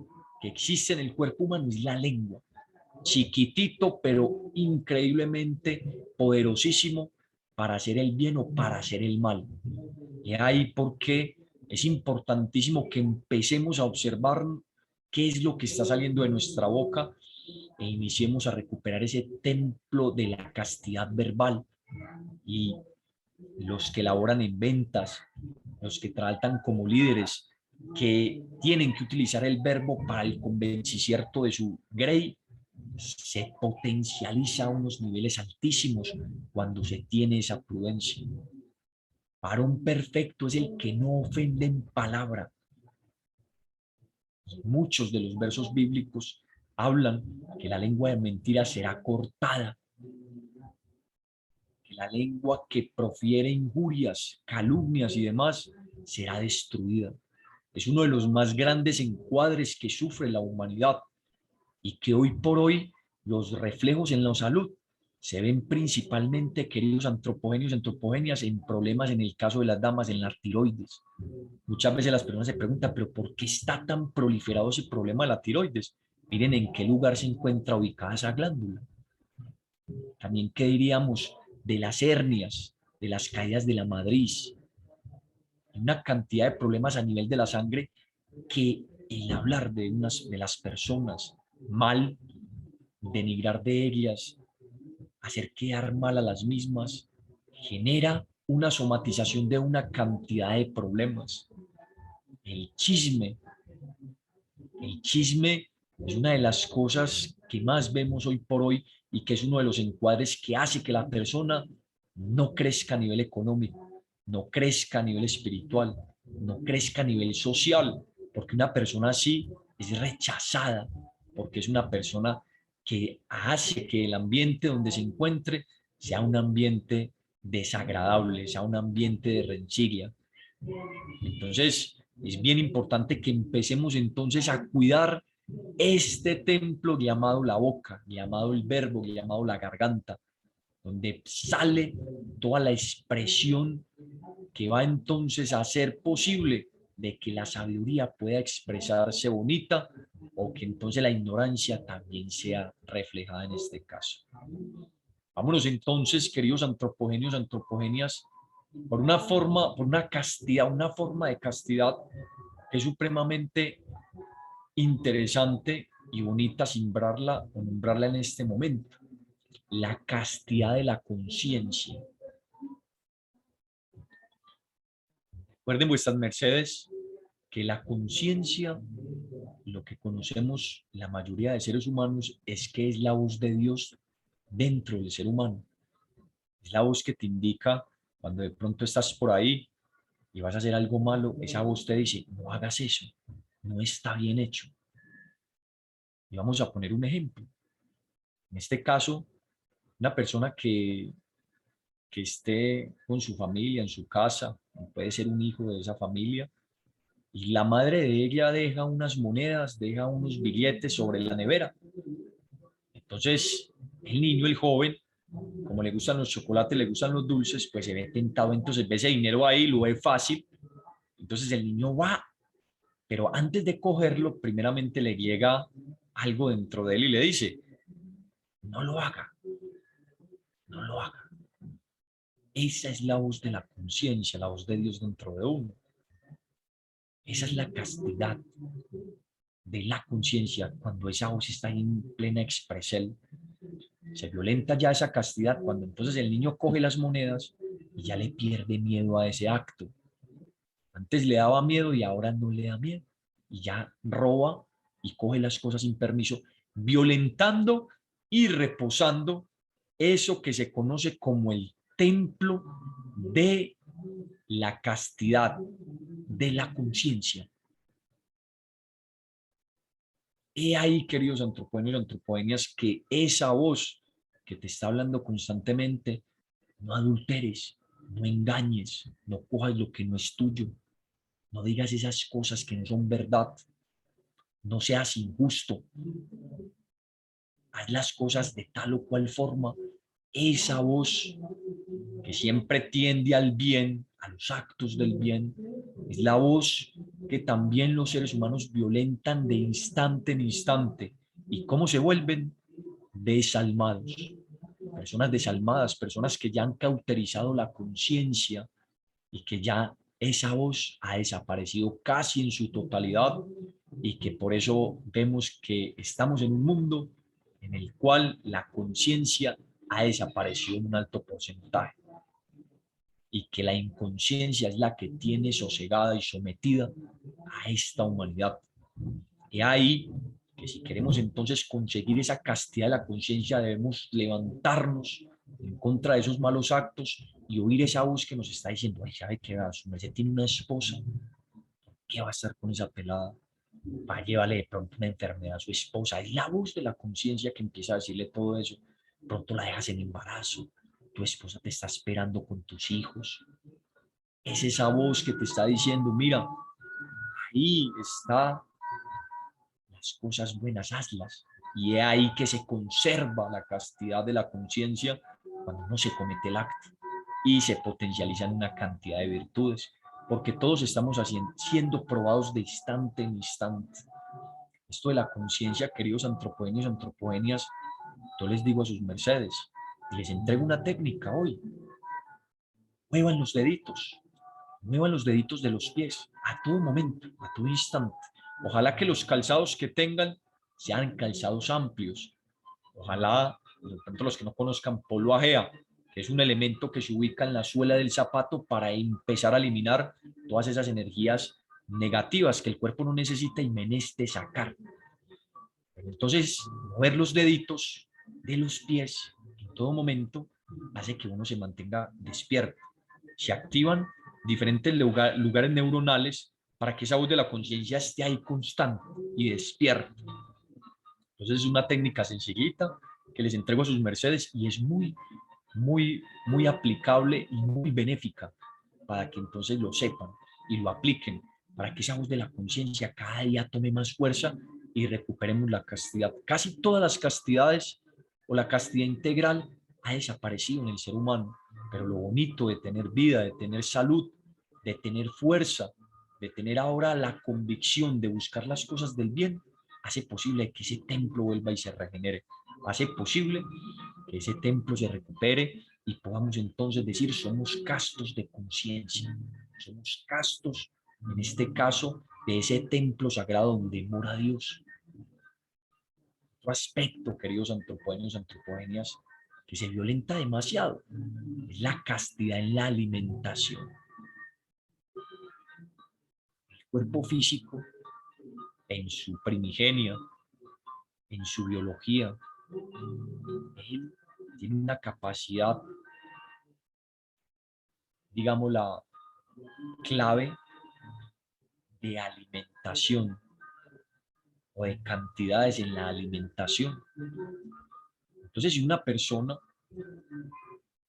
que existe en el cuerpo humano es la lengua. Chiquitito, pero increíblemente poderosísimo para hacer el bien o para hacer el mal. Y ahí porque es importantísimo que empecemos a observar qué es lo que está saliendo de nuestra boca e iniciemos a recuperar ese templo de la castidad verbal. Y los que laboran en ventas, los que tratan como líderes, que tienen que utilizar el verbo para el convencimiento de su grey, se potencializa a unos niveles altísimos cuando se tiene esa prudencia. Varón perfecto es el que no ofende en palabra. Muchos de los versos bíblicos hablan que la lengua de mentira será cortada, que la lengua que profiere injurias, calumnias y demás será destruida. Es uno de los más grandes encuadres que sufre la humanidad y que hoy por hoy los reflejos en la salud se ven principalmente, queridos antropogenios y antropogenias, en problemas en el caso de las damas, en la tiroides. Muchas veces las personas se preguntan, pero ¿por qué está tan proliferado ese problema de la tiroides? Miren en qué lugar se encuentra ubicada esa glándula. También, ¿qué diríamos de las hernias, de las caídas de la matriz? Hay una cantidad de problemas a nivel de la sangre que el hablar de las personas mal, denigrar de ellas, hacer quedar mal a las mismas, genera una somatización de una cantidad de problemas. El chisme es una de las cosas que más vemos hoy por hoy y que es uno de los encuadres que hace que la persona no crezca a nivel económico, no crezca a nivel espiritual, no crezca a nivel social, porque una persona así es rechazada, porque es una persona que hace que el ambiente donde se encuentre sea un ambiente desagradable, sea un ambiente de rencilla. Entonces, es bien importante que empecemos entonces a cuidar este templo llamado la boca, llamado el verbo, llamado la garganta, donde sale toda la expresión que va entonces a hacer posible de que la sabiduría pueda expresarse bonita o que entonces la ignorancia también sea reflejada en este caso. Vámonos entonces, queridos antropogenios, antropogenias, por una castidad, una forma de castidad que es supremamente interesante y bonita nombrarla en este momento. La castidad de la conciencia. Recuerden vuestras mercedes que la conciencia, lo que conocemos la mayoría de seres humanos, es que es la voz de Dios dentro del ser humano. Es la voz que te indica cuando de pronto estás por ahí y vas a hacer algo malo, esa voz te dice, no hagas eso, no está bien hecho. Y vamos a poner un ejemplo. En este caso, una persona que esté con su familia, en su casa, puede ser un hijo de esa familia, y la madre de ella deja unas monedas, deja unos billetes sobre la nevera. Entonces, el niño, el joven, como le gustan los chocolates, le gustan los dulces, pues se ve tentado, entonces ve ese dinero ahí, lo ve fácil, entonces el niño va, pero antes de cogerlo, primeramente le llega algo dentro de él y le dice, no lo haga, no lo haga. Esa es la voz de la conciencia, la voz de Dios dentro de uno. Esa es la castidad de la conciencia cuando esa voz está en plena expresión. Se violenta ya esa castidad cuando entonces el niño coge las monedas y ya le pierde miedo a ese acto. Antes le daba miedo y ahora no le da miedo. Y ya roba y coge las cosas sin permiso, violentando y reposando eso que se conoce como el templo de la castidad, de la conciencia. He ahí, queridos antropogenios y antropogenias, que esa voz que te está hablando constantemente, no adulteres, no engañes, no cojas lo que no es tuyo, no digas esas cosas que no son verdad, no seas injusto, haz las cosas de tal o cual forma. Esa voz que siempre tiende al bien, a los actos del bien, es la voz que también los seres humanos violentan de instante en instante. ¿Y cómo se vuelven? Desalmados. Personas desalmadas, personas que ya han cauterizado la conciencia y que ya esa voz ha desaparecido casi en su totalidad y que por eso vemos que estamos en un mundo en el cual la conciencia ha desaparecido en un alto porcentaje y que la inconsciencia es la que tiene sosegada y sometida a esta humanidad. Y ahí que si queremos entonces conseguir esa castidad de la conciencia debemos levantarnos en contra de esos malos actos y oír esa voz que nos está diciendo, ay, ¿sabe qué? Su merced tiene una esposa, ¿qué va a estar con esa pelada? Va a llevarle de pronto una enfermedad a su esposa. Es la voz de la conciencia que empieza a decirle todo eso. Pronto la dejas en embarazo, tu esposa te está esperando con tus hijos. Es esa voz que te está diciendo, mira, ahí está las cosas buenas, hazlas. Y es ahí que se conserva la castidad de la conciencia cuando no se comete el acto y se potencializan una cantidad de virtudes, porque todos estamos siendo probados de instante en instante. Esto de la conciencia, queridos antropogenios y antropogenias, yo les digo a sus mercedes, y les entrego una técnica hoy. Muevan los deditos de los pies a todo momento, a todo instante. Ojalá que los calzados que tengan sean calzados amplios. Ojalá, de pronto los que no conozcan, polvo ajea, que es un elemento que se ubica en la suela del zapato para empezar a eliminar todas esas energías negativas que el cuerpo no necesita y meneste sacar. Entonces, mover los deditos de los pies en todo momento hace que uno se mantenga despierto. Se activan diferentes lugares neuronales para que esa voz de la conciencia esté ahí constante y despierta. Entonces es una técnica sencillita que les entrego a sus mercedes y es muy, muy aplicable y muy benéfica para que entonces lo sepan y lo apliquen, para que esa voz de la conciencia cada día tome más fuerza y recuperemos la castidad. Casi todas las castidades o la castidad integral ha desaparecido en el ser humano, pero lo bonito de tener vida, de tener salud, de tener fuerza, de tener ahora la convicción de buscar las cosas del bien, hace posible que ese templo vuelva y se regenere, hace posible que ese templo se recupere y podamos entonces decir, somos castos de conciencia, somos castos, en este caso, de ese templo sagrado donde mora Dios. Otro aspecto, queridos antropógenos, antropogenias, que se violenta demasiado, es la castidad en la alimentación. El cuerpo físico, en su primigenia, en su biología, él tiene una capacidad, digamos, la clave de alimentación o de cantidades en la alimentación. Entonces, si una persona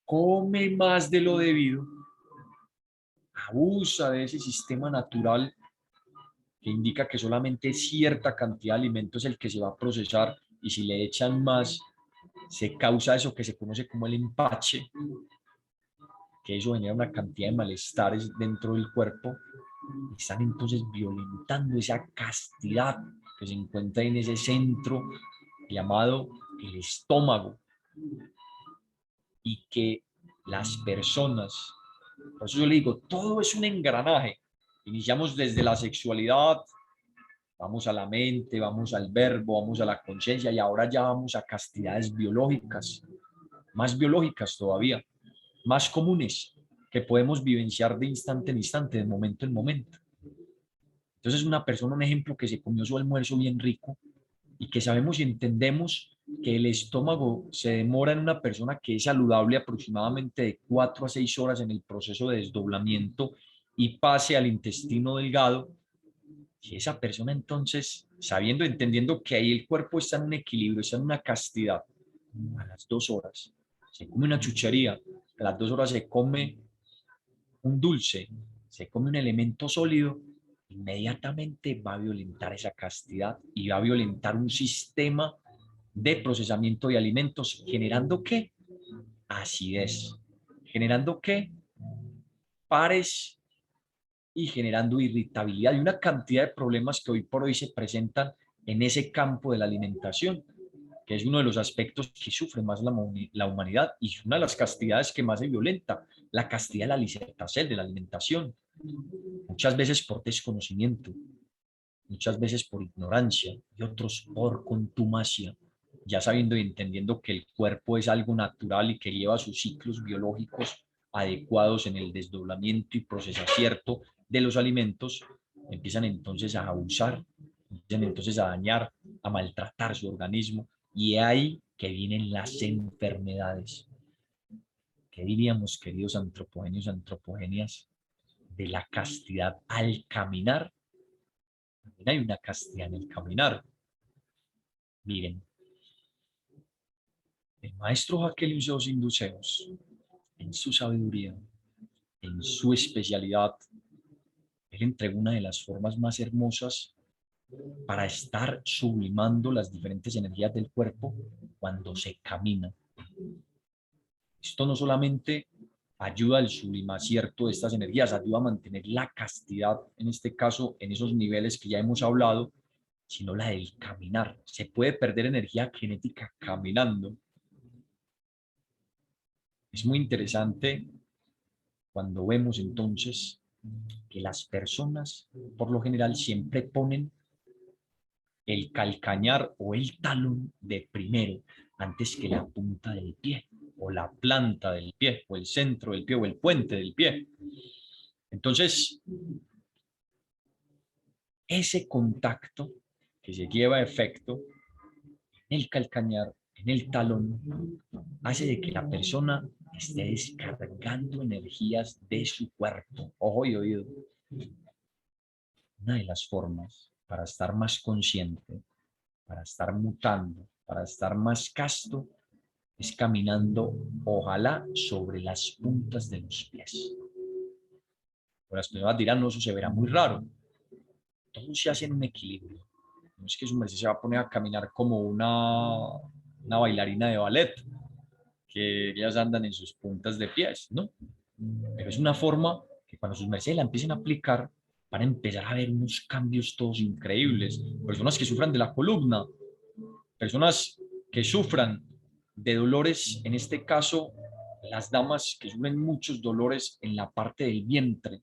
come más de lo debido, abusa de ese sistema natural que indica que solamente cierta cantidad de alimento es el que se va a procesar y si le echan más, se causa eso que se conoce como el empache, que eso genera una cantidad de malestares dentro del cuerpo. Están entonces violentando esa castidad que se encuentra en ese centro llamado el estómago y que las personas, por eso yo le digo, todo es un engranaje. Iniciamos desde la sexualidad, vamos a la mente, vamos al verbo, vamos a la conciencia y ahora ya vamos a castidades biológicas, más biológicas todavía, más comunes, que podemos vivenciar de instante en instante, de momento en momento. Entonces una persona, un ejemplo, que se comió su almuerzo bien rico y que sabemos y entendemos que el estómago se demora en una persona que es saludable aproximadamente de 4 a 6 horas en el proceso de desdoblamiento y pase al intestino delgado. Si esa persona entonces, sabiendo, entendiendo que ahí el cuerpo está en un equilibrio, está en una castidad, a las 2 horas se come una chuchería, a las 2 horas se come un dulce, se come un elemento sólido, inmediatamente va a violentar esa castidad y va a violentar un sistema de procesamiento de alimentos, generando ¿qué? Acidez, generando ¿qué? Pares y generando irritabilidad y una cantidad de problemas que hoy por hoy se presentan en ese campo de la alimentación, que es uno de los aspectos que sufre más la humanidad y es una de las castidades que más se violenta, la castidad de la lisertacel, de la alimentación, muchas veces por desconocimiento, muchas veces por ignorancia y otros por contumacia, ya sabiendo y entendiendo que el cuerpo es algo natural y que lleva sus ciclos biológicos adecuados en el desdoblamiento y procesamiento de los alimentos, empiezan entonces a abusar, empiezan entonces a dañar, a maltratar su organismo y ahí que vienen las enfermedades. ¿Qué diríamos, queridos antropogenios, antropogenias, de la castidad al caminar? También hay una castidad en el caminar. Miren, el maestro Jacqueline Jos Induceos, en su sabiduría, en su especialidad, él entregó una de las formas más hermosas para estar sublimando las diferentes energías del cuerpo cuando se camina. Esto no solamente ayuda al sublimacierto de estas energías, ayuda a mantener la castidad, en este caso, en esos niveles que ya hemos hablado, sino la del caminar. Se puede perder energía genética caminando. Es muy interesante cuando vemos entonces que las personas, por lo general, siempre ponen el calcañar o el talón de primero antes que la punta del pie o la planta del pie o el centro del pie o el puente del pie. Entonces, ese contacto que se lleva a efecto en el calcañar, en el talón, hace de que la persona esté descargando energías de su cuerpo. Ojo y oído. Una de las formas para estar más consciente para estar mutando, para estar más casto, es caminando, ojalá, sobre las puntas de los pies. Pero las personas dirán, no, eso se verá muy raro. Todo se hace en un equilibrio. No es que su merced se va a poner a caminar como una bailarina de ballet, que ellas andan en sus puntas de pies, ¿no? Pero es una forma que cuando sus mercedes la empiecen a aplicar, van a empezar a ver unos cambios todos increíbles. Personas que sufran de la columna, personas que sufran de dolores, en este caso, las damas que sufren muchos dolores en la parte del vientre,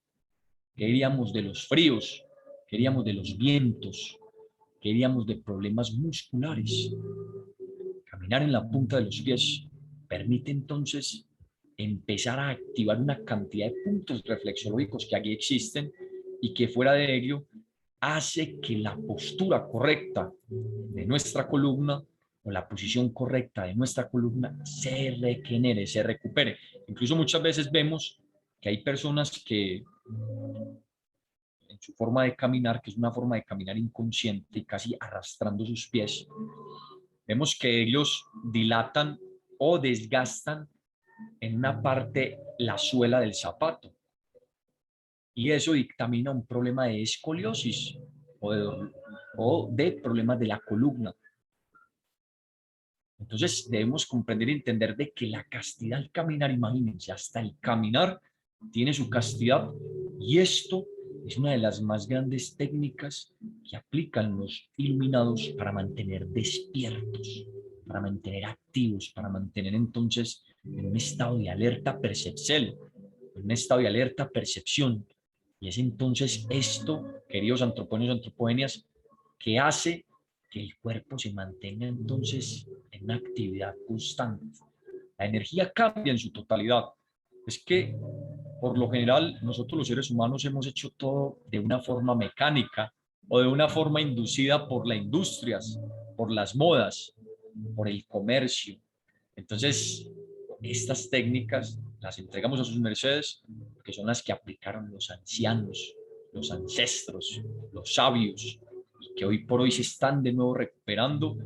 que diríamos de los fríos, que diríamos de los vientos, que diríamos de problemas musculares. Caminar en la punta de los pies permite entonces empezar a activar una cantidad de puntos reflexológicos que aquí existen y que fuera de ello hace que la postura correcta de nuestra columna o la posición correcta de nuestra columna se regenere, se recupere. Incluso muchas veces vemos que hay personas que en su forma de caminar, que es una forma de caminar inconsciente y casi arrastrando sus pies, vemos que ellos dilatan o desgastan en una parte la suela del zapato. Y eso dictamina un problema de escoliosis o de problemas de la columna. Entonces debemos comprender y entender de que la castidad al caminar, imagínense, hasta el caminar tiene su castidad, y esto es una de las más grandes técnicas que aplican los iluminados para mantener despiertos, para mantener activos, para mantener entonces en un estado de alerta percepción, en un estado de alerta percepción. Y es entonces esto, queridos antropónicos y antropogenias, que hace que el cuerpo se mantenga entonces en una actividad constante. La energía cambia en su totalidad. Es que, por lo general, nosotros los seres humanos hemos hecho todo de una forma mecánica o de una forma inducida por las industrias, por las modas, por el comercio. Entonces, estas técnicas las entregamos a sus mercedes, que son las que aplicaron los ancianos, los ancestros, los sabios, y que hoy por hoy se están de nuevo recuperando.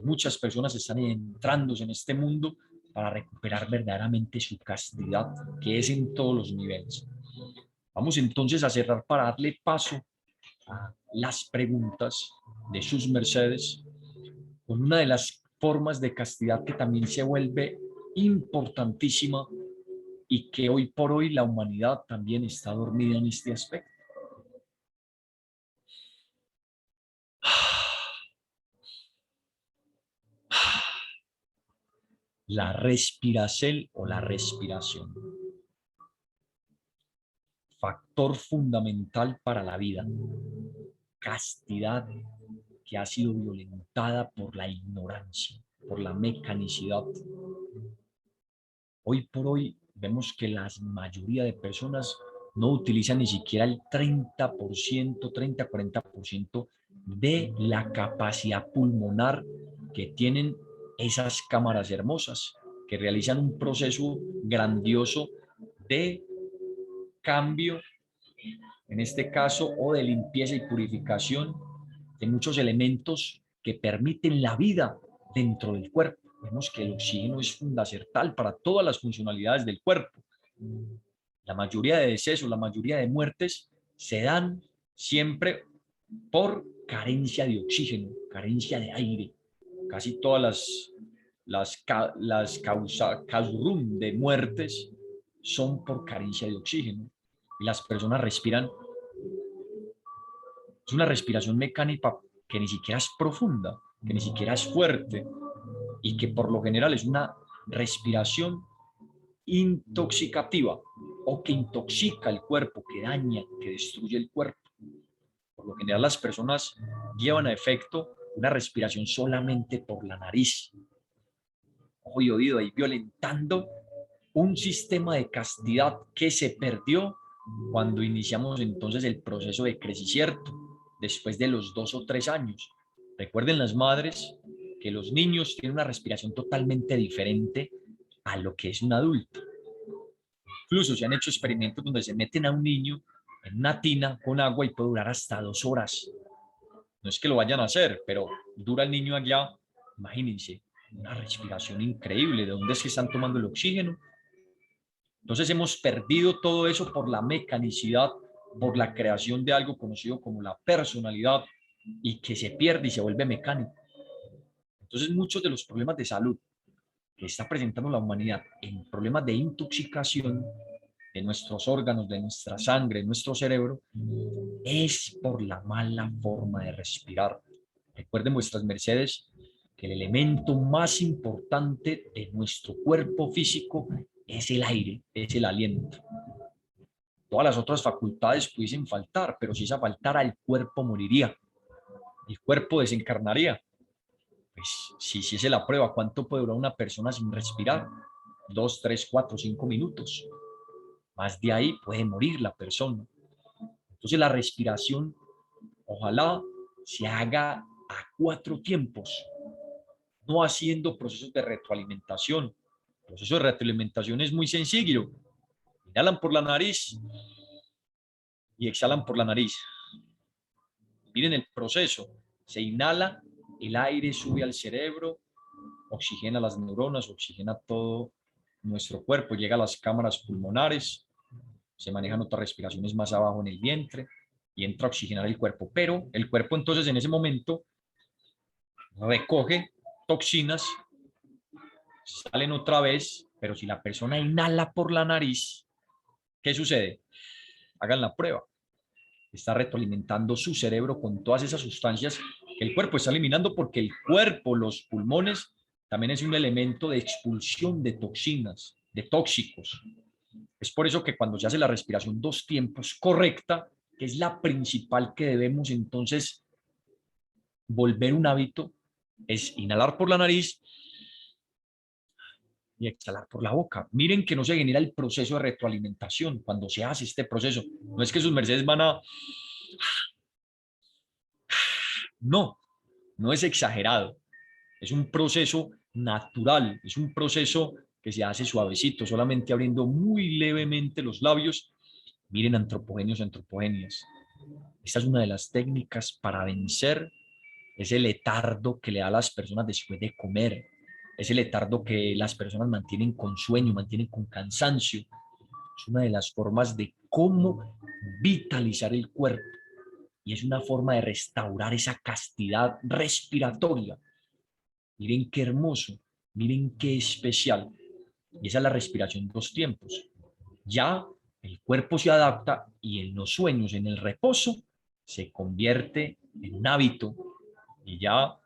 Muchas personas están entrándose en este mundo para recuperar verdaderamente su castidad, que es en todos los niveles. Vamos entonces a cerrar para darle paso a las preguntas de sus mercedes con una de las formas de castidad que también se vuelve importantísima y que hoy por hoy la humanidad también está dormida en este aspecto. La respiración o la respiración. Factor fundamental para la vida. Castidad que ha sido violentada por la ignorancia, por la mecanicidad. Hoy por hoy vemos que la mayoría de personas no utilizan ni siquiera el 30%, 30-40% de la capacidad pulmonar que tienen esas cámaras hermosas, que realizan un proceso grandioso de cambio, en este caso, o de limpieza y purificación de muchos elementos que permiten la vida dentro del cuerpo. Vemos que el oxígeno es fundamental para todas las funcionalidades del cuerpo. La mayoría de decesos, la mayoría de muertes se dan siempre por carencia de oxígeno, carencia de aire. Casi todas las causas de muertes son por carencia de oxígeno. Y las personas respiran. Es una respiración mecánica que ni siquiera es profunda, que ni siquiera es fuerte, y que por lo general es una respiración intoxicativa o que intoxica el cuerpo, que daña, que destruye el cuerpo. Por lo general las personas llevan a efecto una respiración solamente por la nariz, ojo y oído, ahí violentando un sistema de castidad que se perdió cuando iniciamos entonces el proceso de crecimiento, después de los 2 o 3 años. Recuerden las madres que los niños tienen una respiración totalmente diferente a lo que es un adulto. Incluso se han hecho experimentos donde se meten a un niño en una tina con agua y puede durar hasta 2 horas. No es que lo vayan a hacer, pero dura el niño allá, imagínense, una respiración increíble. ¿De dónde es que están tomando el oxígeno? Entonces hemos perdido todo eso por la mecanicidad, por la creación de algo conocido como la personalidad, y que se pierde y se vuelve mecánico. Entonces muchos de los problemas de salud que está presentando la humanidad en problemas de intoxicación de nuestros órganos, de nuestra sangre, de nuestro cerebro, es por la mala forma de respirar. Recuerden vuestras mercedes que el elemento más importante de nuestro cuerpo físico es el aire, es el aliento. Todas las otras facultades pudiesen faltar, pero si esa faltara, el cuerpo moriría, el cuerpo desencarnaría. Pues si hiciese la prueba, ¿cuánto puede durar una persona sin respirar? 2, 3, 4, 5 minutos. Más de ahí puede morir la persona. Entonces la respiración, ojalá se haga a 4 tiempos, no haciendo procesos de retroalimentación. El proceso de retroalimentación es muy sencillo. Inhalan por la nariz y exhalan por la nariz. Miren el proceso. Se inhala, el aire sube al cerebro, oxigena las neuronas, oxigena todo nuestro cuerpo, llega a las cámaras pulmonares, se manejan otras respiraciones más abajo en el vientre y entra a oxigenar el cuerpo. Pero el cuerpo entonces en ese momento recoge toxinas, salen otra vez, pero si la persona inhala por la nariz, ¿qué sucede? Hagan la prueba. Está retroalimentando su cerebro con todas esas sustancias que el cuerpo está eliminando, porque el cuerpo, los pulmones, también es un elemento de expulsión de toxinas, de tóxicos. Es por eso que cuando se hace la respiración 2 tiempos correcta, que es la principal que debemos entonces volver un hábito, es inhalar por la nariz y exhalar por la boca. Miren que no se genera el proceso de retroalimentación cuando se hace este proceso. No es que sus mercedes van a... No, no es exagerado. Es un proceso natural, es un proceso que se hace suavecito, solamente abriendo muy levemente los labios. Miren, antropogenios, antropogenias. Esta es una de las técnicas para vencer ese letardo que le da a las personas después de comer, ese letardo que las personas mantienen con sueño, mantienen con cansancio. Es una de las formas de cómo vitalizar el cuerpo, y es una forma de restaurar esa castidad respiratoria. Miren qué hermoso, miren qué especial. Y esa es la respiración 2 tiempos. Ya el cuerpo se adapta y en los sueños, en el reposo, se convierte en un hábito, y ya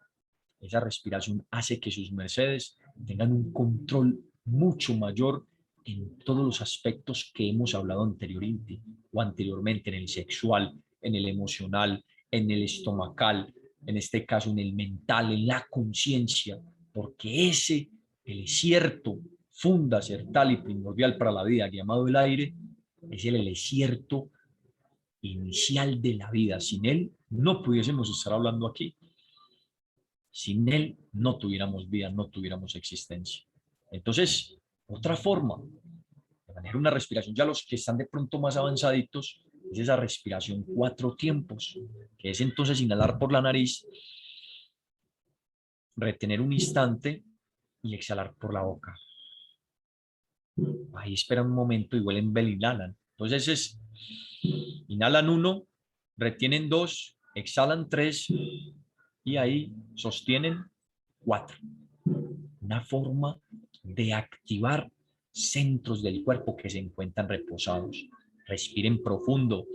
esa respiración hace que sus mercedes tengan un control mucho mayor en todos los aspectos que hemos hablado anteriormente, en el sexual, en el emocional, en el estomacal, en este caso en el mental, en la conciencia, porque el desierto fundacional y primordial para la vida, llamado el aire, es el desierto inicial de la vida. Sin él no pudiésemos estar hablando aquí. Sin él no tuviéramos vida, no tuviéramos existencia. Entonces, otra forma de manejar una respiración, ya los que están de pronto más avanzaditos, es esa respiración 4 tiempos, que es entonces inhalar por la nariz, retener un instante y exhalar por la boca. Ahí esperan un momento y vuelven a inhalan. Entonces es, inhalan 1, retienen 2, exhalan 3 y ahí sostienen 4. Una forma de activar centros del cuerpo que se encuentran reposados. Respiren profundo,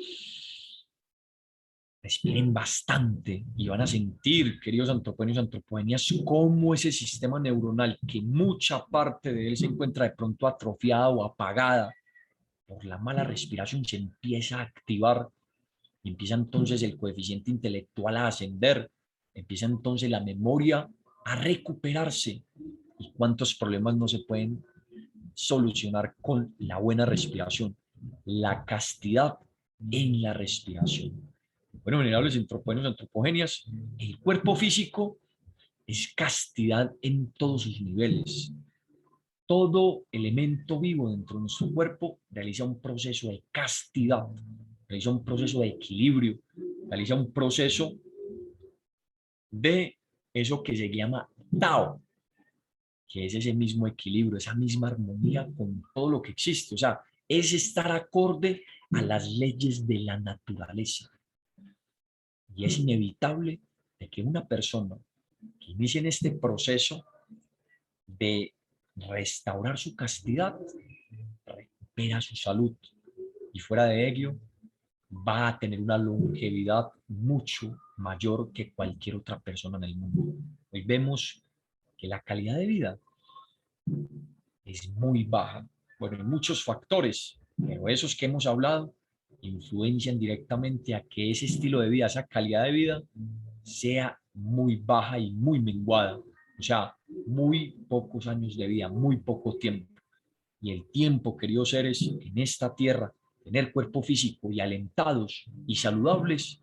respiren bastante y van a sentir, queridos antropogenios y antropogenias, cómo ese sistema neuronal, que mucha parte de él se encuentra de pronto atrofiada o apagada por la mala respiración, se empieza a activar y empieza entonces el coeficiente intelectual a ascender, empieza entonces la memoria a recuperarse. ¿Y cuántos problemas no se pueden solucionar con la buena respiración? La castidad en la respiración. Bueno, venerables antropogenios, antropogenias, el cuerpo físico es castidad en todos sus niveles. Todo elemento vivo dentro de nuestro cuerpo realiza un proceso de castidad, realiza un proceso de equilibrio, realiza un proceso de eso que se llama Tao, que es ese mismo equilibrio, esa misma armonía con todo lo que existe. O sea, es estar acorde a las leyes de la naturaleza. Y es inevitable de que una persona que inicie en este proceso de restaurar su castidad, recupera su salud y fuera de ello va a tener una longevidad mucho mayor que cualquier otra persona en el mundo. Hoy vemos que la calidad de vida es muy baja. Bueno, hay muchos factores, pero esos que hemos hablado influencian directamente a que ese estilo de vida, esa calidad de vida, sea muy baja y muy menguada. O sea, muy pocos años de vida, muy poco tiempo. Y el tiempo, queridos seres, en esta tierra, tener cuerpo físico y alentados y saludables,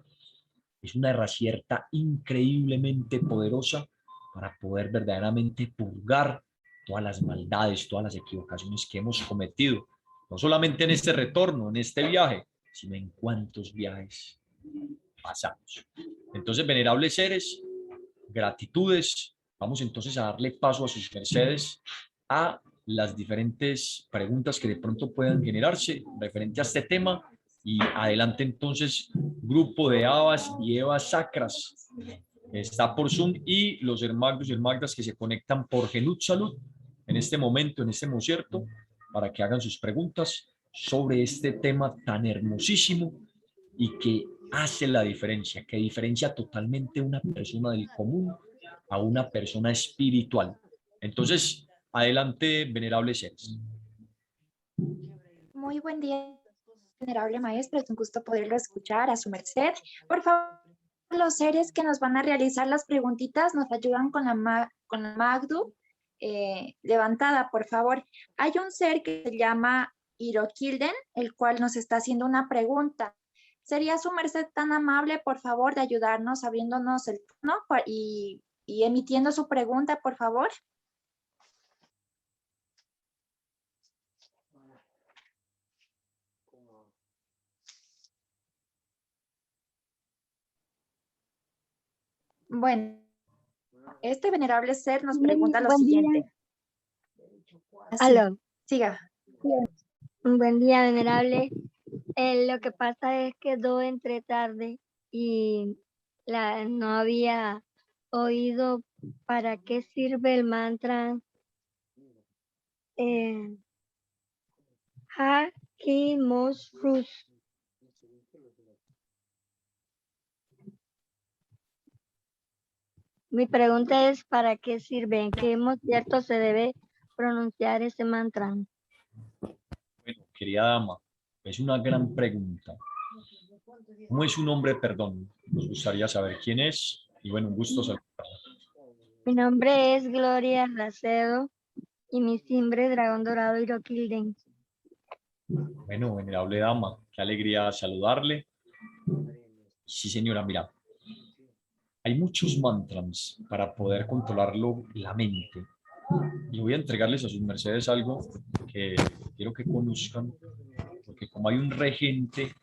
es una herramienta increíblemente poderosa para poder verdaderamente purgar todas las maldades, todas las equivocaciones que hemos cometido, no solamente en este retorno, en este viaje, sino en cuántos viajes pasamos. Entonces, venerables seres, gratitudes. Vamos entonces a darle paso a sus mercedes a las diferentes preguntas que de pronto puedan generarse referente a este tema. Y adelante entonces, grupo de Abas y Evas Sacras. Está por Zoom y los hermagos y hermagdas que se conectan por Genut Salud en este momento, en este concierto, para que hagan sus preguntas sobre este tema tan hermosísimo y que hace la diferencia, que diferencia totalmente una persona del común a una persona espiritual. Entonces, adelante, venerables seres. Muy buen día, venerable maestro. Es un gusto poderlo escuchar a su merced. Por favor, los seres que nos van a realizar las preguntitas nos ayudan con la Magdu levantada, por favor. Hay un ser que se llama Irokilden, el cual nos está haciendo una pregunta. ¿Sería su merced tan amable, por favor, de ayudarnos abriéndonos el tono y emitiendo su pregunta, por favor? Bueno, este venerable ser nos pregunta lo Buen día. siguiente. Así, Aló. siga. Un buen día, venerable. Lo que pasa es que entré tarde y no había oído para qué sirve el mantra Ha Ki Mos Rus. Mi pregunta es ¿para qué sirve? ¿En qué momento se debe pronunciar ese mantra? Bueno, querida dama, es una gran pregunta. ¿Cómo es su nombre? Perdón, nos gustaría saber quién es y bueno, un gusto saludarla. Mi nombre es Gloria Racedo y mi timbre es Dragón Dorado Irokilden. Bueno, venerable dama, qué alegría saludarle. Sí, señora, mira, hay muchos mantras para poder controlarlo la mente. Y voy a entregarles a sus mercedes algo que quiero que conozcan, porque como hay un regente,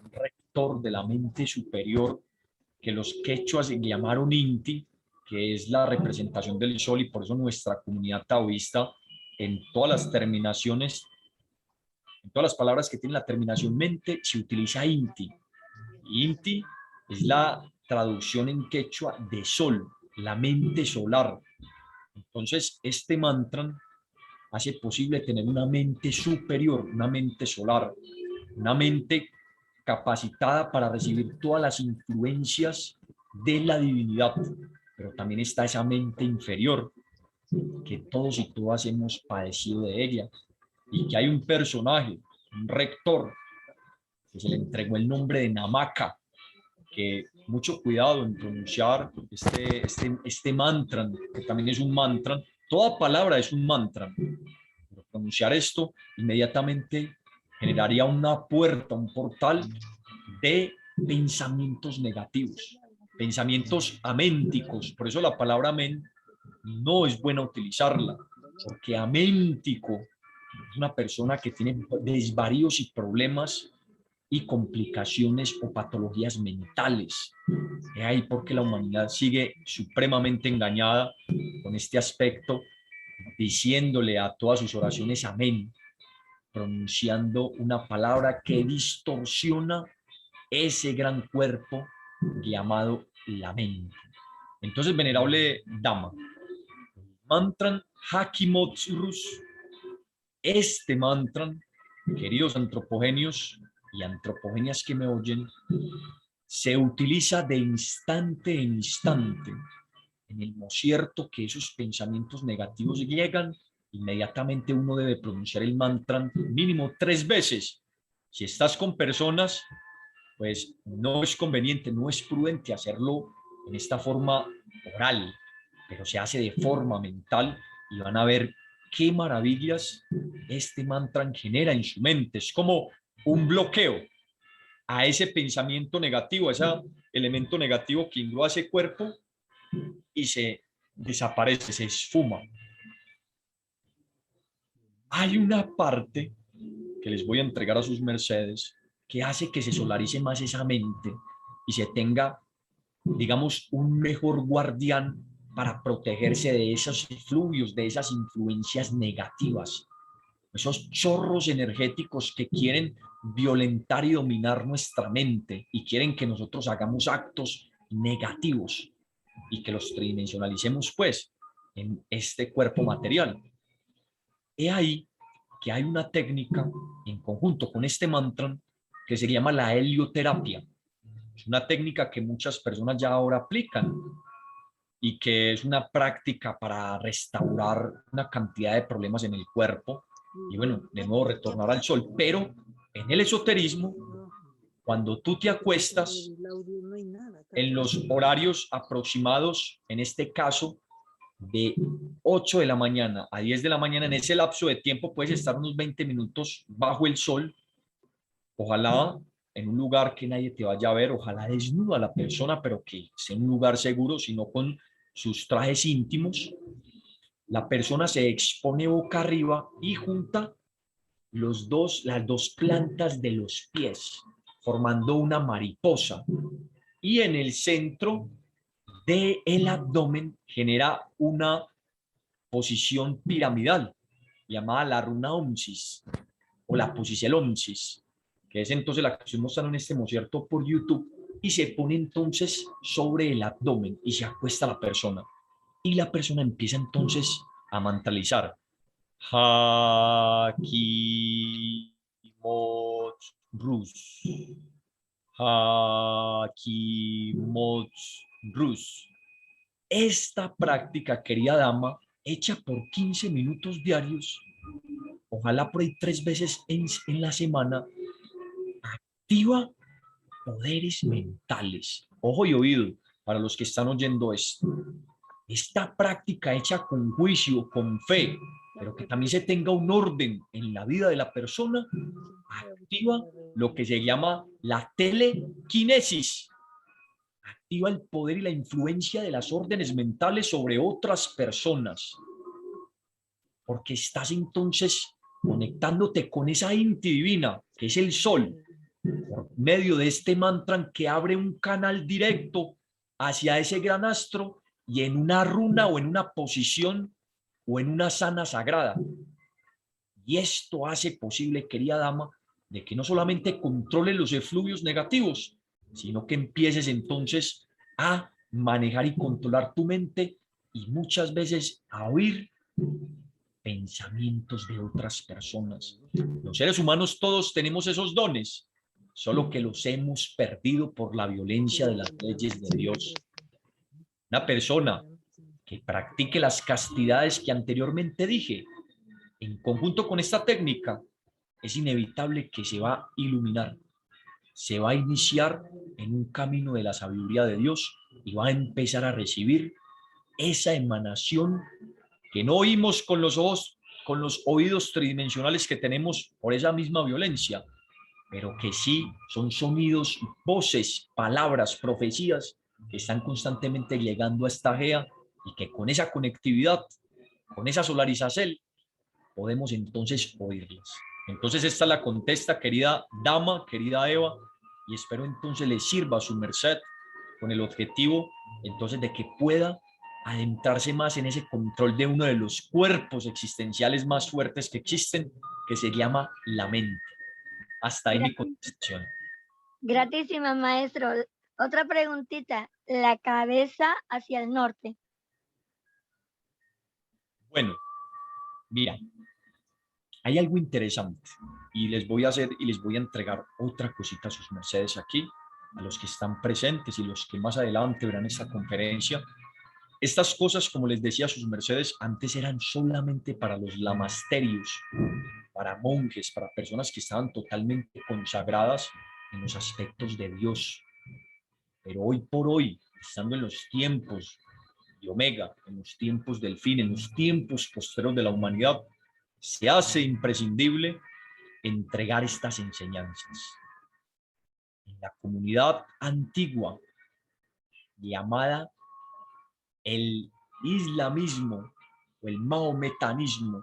un rector de la mente superior, que los quechuas llamaron Inti, que es la representación del sol, y por eso nuestra comunidad taoísta, en todas las terminaciones, en todas las palabras que tienen la terminación mente, se utiliza Inti. Inti es la traducción en quechua de sol, la mente solar. Entonces, este mantra hace posible tener una mente superior, una mente solar, una mente capacitada para recibir todas las influencias de la divinidad, pero también está esa mente inferior, que todos y todas hemos padecido de ella, y que hay un personaje, un rector, que se le entregó el nombre de Namaka, que mucho cuidado en pronunciar este mantra, que también es un mantra, toda palabra es un mantra, pero pronunciar esto inmediatamente generaría una puerta, un portal de pensamientos negativos, pensamientos aménticos. Por eso la palabra amén no es buena utilizarla, porque améntico es una persona que tiene desvaríos y problemas y complicaciones o patologías mentales. Es ahí porque la humanidad sigue supremamente engañada con este aspecto, diciéndole a todas sus oraciones amén, pronunciando una palabra que distorsiona ese gran cuerpo llamado la mente. Entonces, venerable dama, mantran Hakimotsurus, este mantra, queridos antropogenios y antropogenias que me oyen, se utiliza de instante en instante. En el cierto que esos pensamientos negativos llegan, inmediatamente uno debe pronunciar el mantra mínimo 3 veces. Si estás con personas, pues no es conveniente, no es prudente hacerlo en esta forma oral, pero se hace de forma mental y van a ver qué maravillas este mantra genera en su mente. Es como un bloqueo a ese pensamiento negativo, a ese elemento negativo que ingloba ese cuerpo y se desaparece, se esfuma. Hay una parte que les voy a entregar a sus mercedes que hace que se solarice más esa mente y se tenga, digamos, un mejor guardián para protegerse de esos fluvios, de esas influencias negativas, esos chorros energéticos que quieren violentar y dominar nuestra mente y quieren que nosotros hagamos actos negativos y que los tridimensionalicemos pues en este cuerpo material. He ahí que hay una técnica en conjunto con este mantra que se llama la helioterapia. Es una técnica que muchas personas ya ahora aplican y que es una práctica para restaurar una cantidad de problemas en el cuerpo y bueno, de nuevo retornar al sol. Pero en el esoterismo, cuando tú te acuestas en los horarios aproximados, en este caso de 8 de la mañana a 10 de la mañana, en ese lapso de tiempo puedes estar unos 20 minutos bajo el sol, ojalá en un lugar que nadie te vaya a ver, ojalá desnuda la persona, pero que sea un lugar seguro, sino con sus trajes íntimos. La persona se expone boca arriba y junta las dos plantas de los pies, formando una mariposa. Y en el centro del abdomen genera una posición piramidal llamada la runa Omsis o la posición Omsis, que es entonces la que estoy mostrando en este mocierto por YouTube, y se pone entonces sobre el abdomen y se acuesta la persona. Y la persona empieza entonces a mantralizar. Hakimot Rus. Hakimot Rus. Esta práctica, querida dama, hecha por 15 minutos diarios, ojalá por ahí 3 veces en la semana, activa poderes mentales. Ojo y oído para los que están oyendo esto. Esta práctica hecha con juicio, con fe, pero que también se tenga un orden en la vida de la persona, activa lo que se llama la telequinesis. Activa el poder y la influencia de las órdenes mentales sobre otras personas. Porque estás entonces conectándote con esa Inti divina, que es el sol, por medio de este mantra que abre un canal directo hacia ese gran astro y en una runa o en una posición o en una sana sagrada. Y esto hace posible, querida dama, de que no solamente controle los efluvios negativos, sino que empieces entonces a manejar y controlar tu mente y muchas veces a oír pensamientos de otras personas. Los seres humanos todos tenemos esos dones, solo que los hemos perdido por la violencia de las leyes de Dios. Una persona que practique las castidades que anteriormente dije, en conjunto con esta técnica, es inevitable que se va a iluminar, se va a iniciar en un camino de la sabiduría de Dios y va a empezar a recibir esa emanación que no oímos con los ojos, con los oídos tridimensionales que tenemos por esa misma violencia, pero que sí son sonidos, voces, palabras, profecías que están constantemente llegando a esta gea y que con esa conectividad, con esa solarizacel, podemos entonces oírlas. Entonces esta la contesta, querida dama, querida Eva, y espero entonces le sirva a su merced con el objetivo entonces de que pueda adentrarse más en ese control de uno de los cuerpos existenciales más fuertes que existen, que se llama la mente. Hasta ahí mi contestación. Gratísima, maestro. Otra preguntita. La cabeza hacia el norte. Bueno, mira, hay algo interesante y les voy a entregar otra cosita a sus mercedes aquí, a los que están presentes y los que más adelante verán esta conferencia. Estas cosas, como les decía a sus mercedes, antes eran solamente para los lamasterios, para monjes, para personas que estaban totalmente consagradas en los aspectos de Dios. Pero hoy por hoy, estando en los tiempos de Omega, en los tiempos del fin, en los tiempos posteros de la humanidad, se hace imprescindible entregar estas enseñanzas. En la comunidad antigua, llamada el islamismo o el mahometanismo,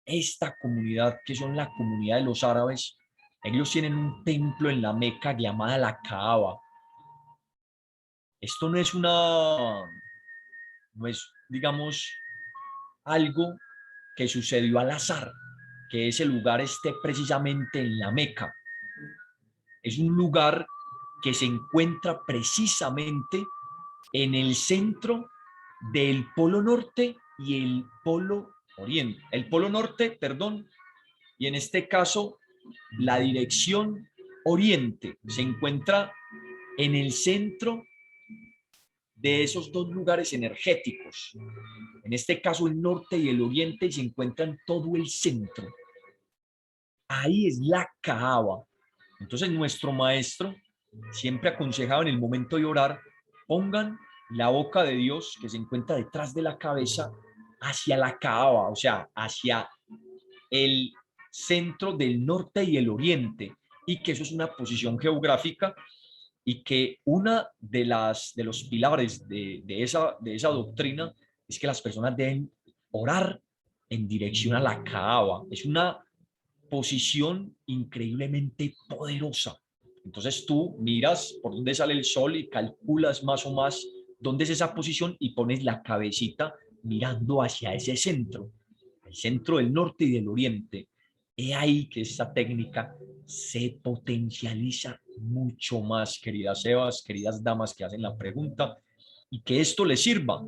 esta comunidad que son la comunidad de los árabes, ellos tienen un templo en la Meca llamada la Kaaba. Esto no es digamos, algo que sucedió al azar, que ese lugar esté precisamente en la Meca. Es un lugar que se encuentra precisamente en el centro del Polo Norte y el Polo Oriente. El Polo Norte, perdón, y en este caso la dirección Oriente se encuentra en el centro de esos dos lugares energéticos. En este caso el norte y el oriente se encuentran todo el centro. Ahí es la Kaaba. Entonces nuestro maestro siempre aconsejaba en el momento de orar, pongan la boca de Dios que se encuentra detrás de la cabeza hacia la Kaaba, o sea, hacia el centro del norte y el oriente, y que eso es una posición geográfica y que una de los pilares de esa doctrina es que las personas deben orar en dirección a la Kaaba. Es una posición increíblemente poderosa. Entonces tú miras por dónde sale el sol y calculas más o más dónde es esa posición y pones la cabecita mirando hacia ese centro, el centro del norte y del oriente. He ahí que esta técnica se potencializa mucho más, queridas Evas, queridas damas que hacen la pregunta, y que esto les sirva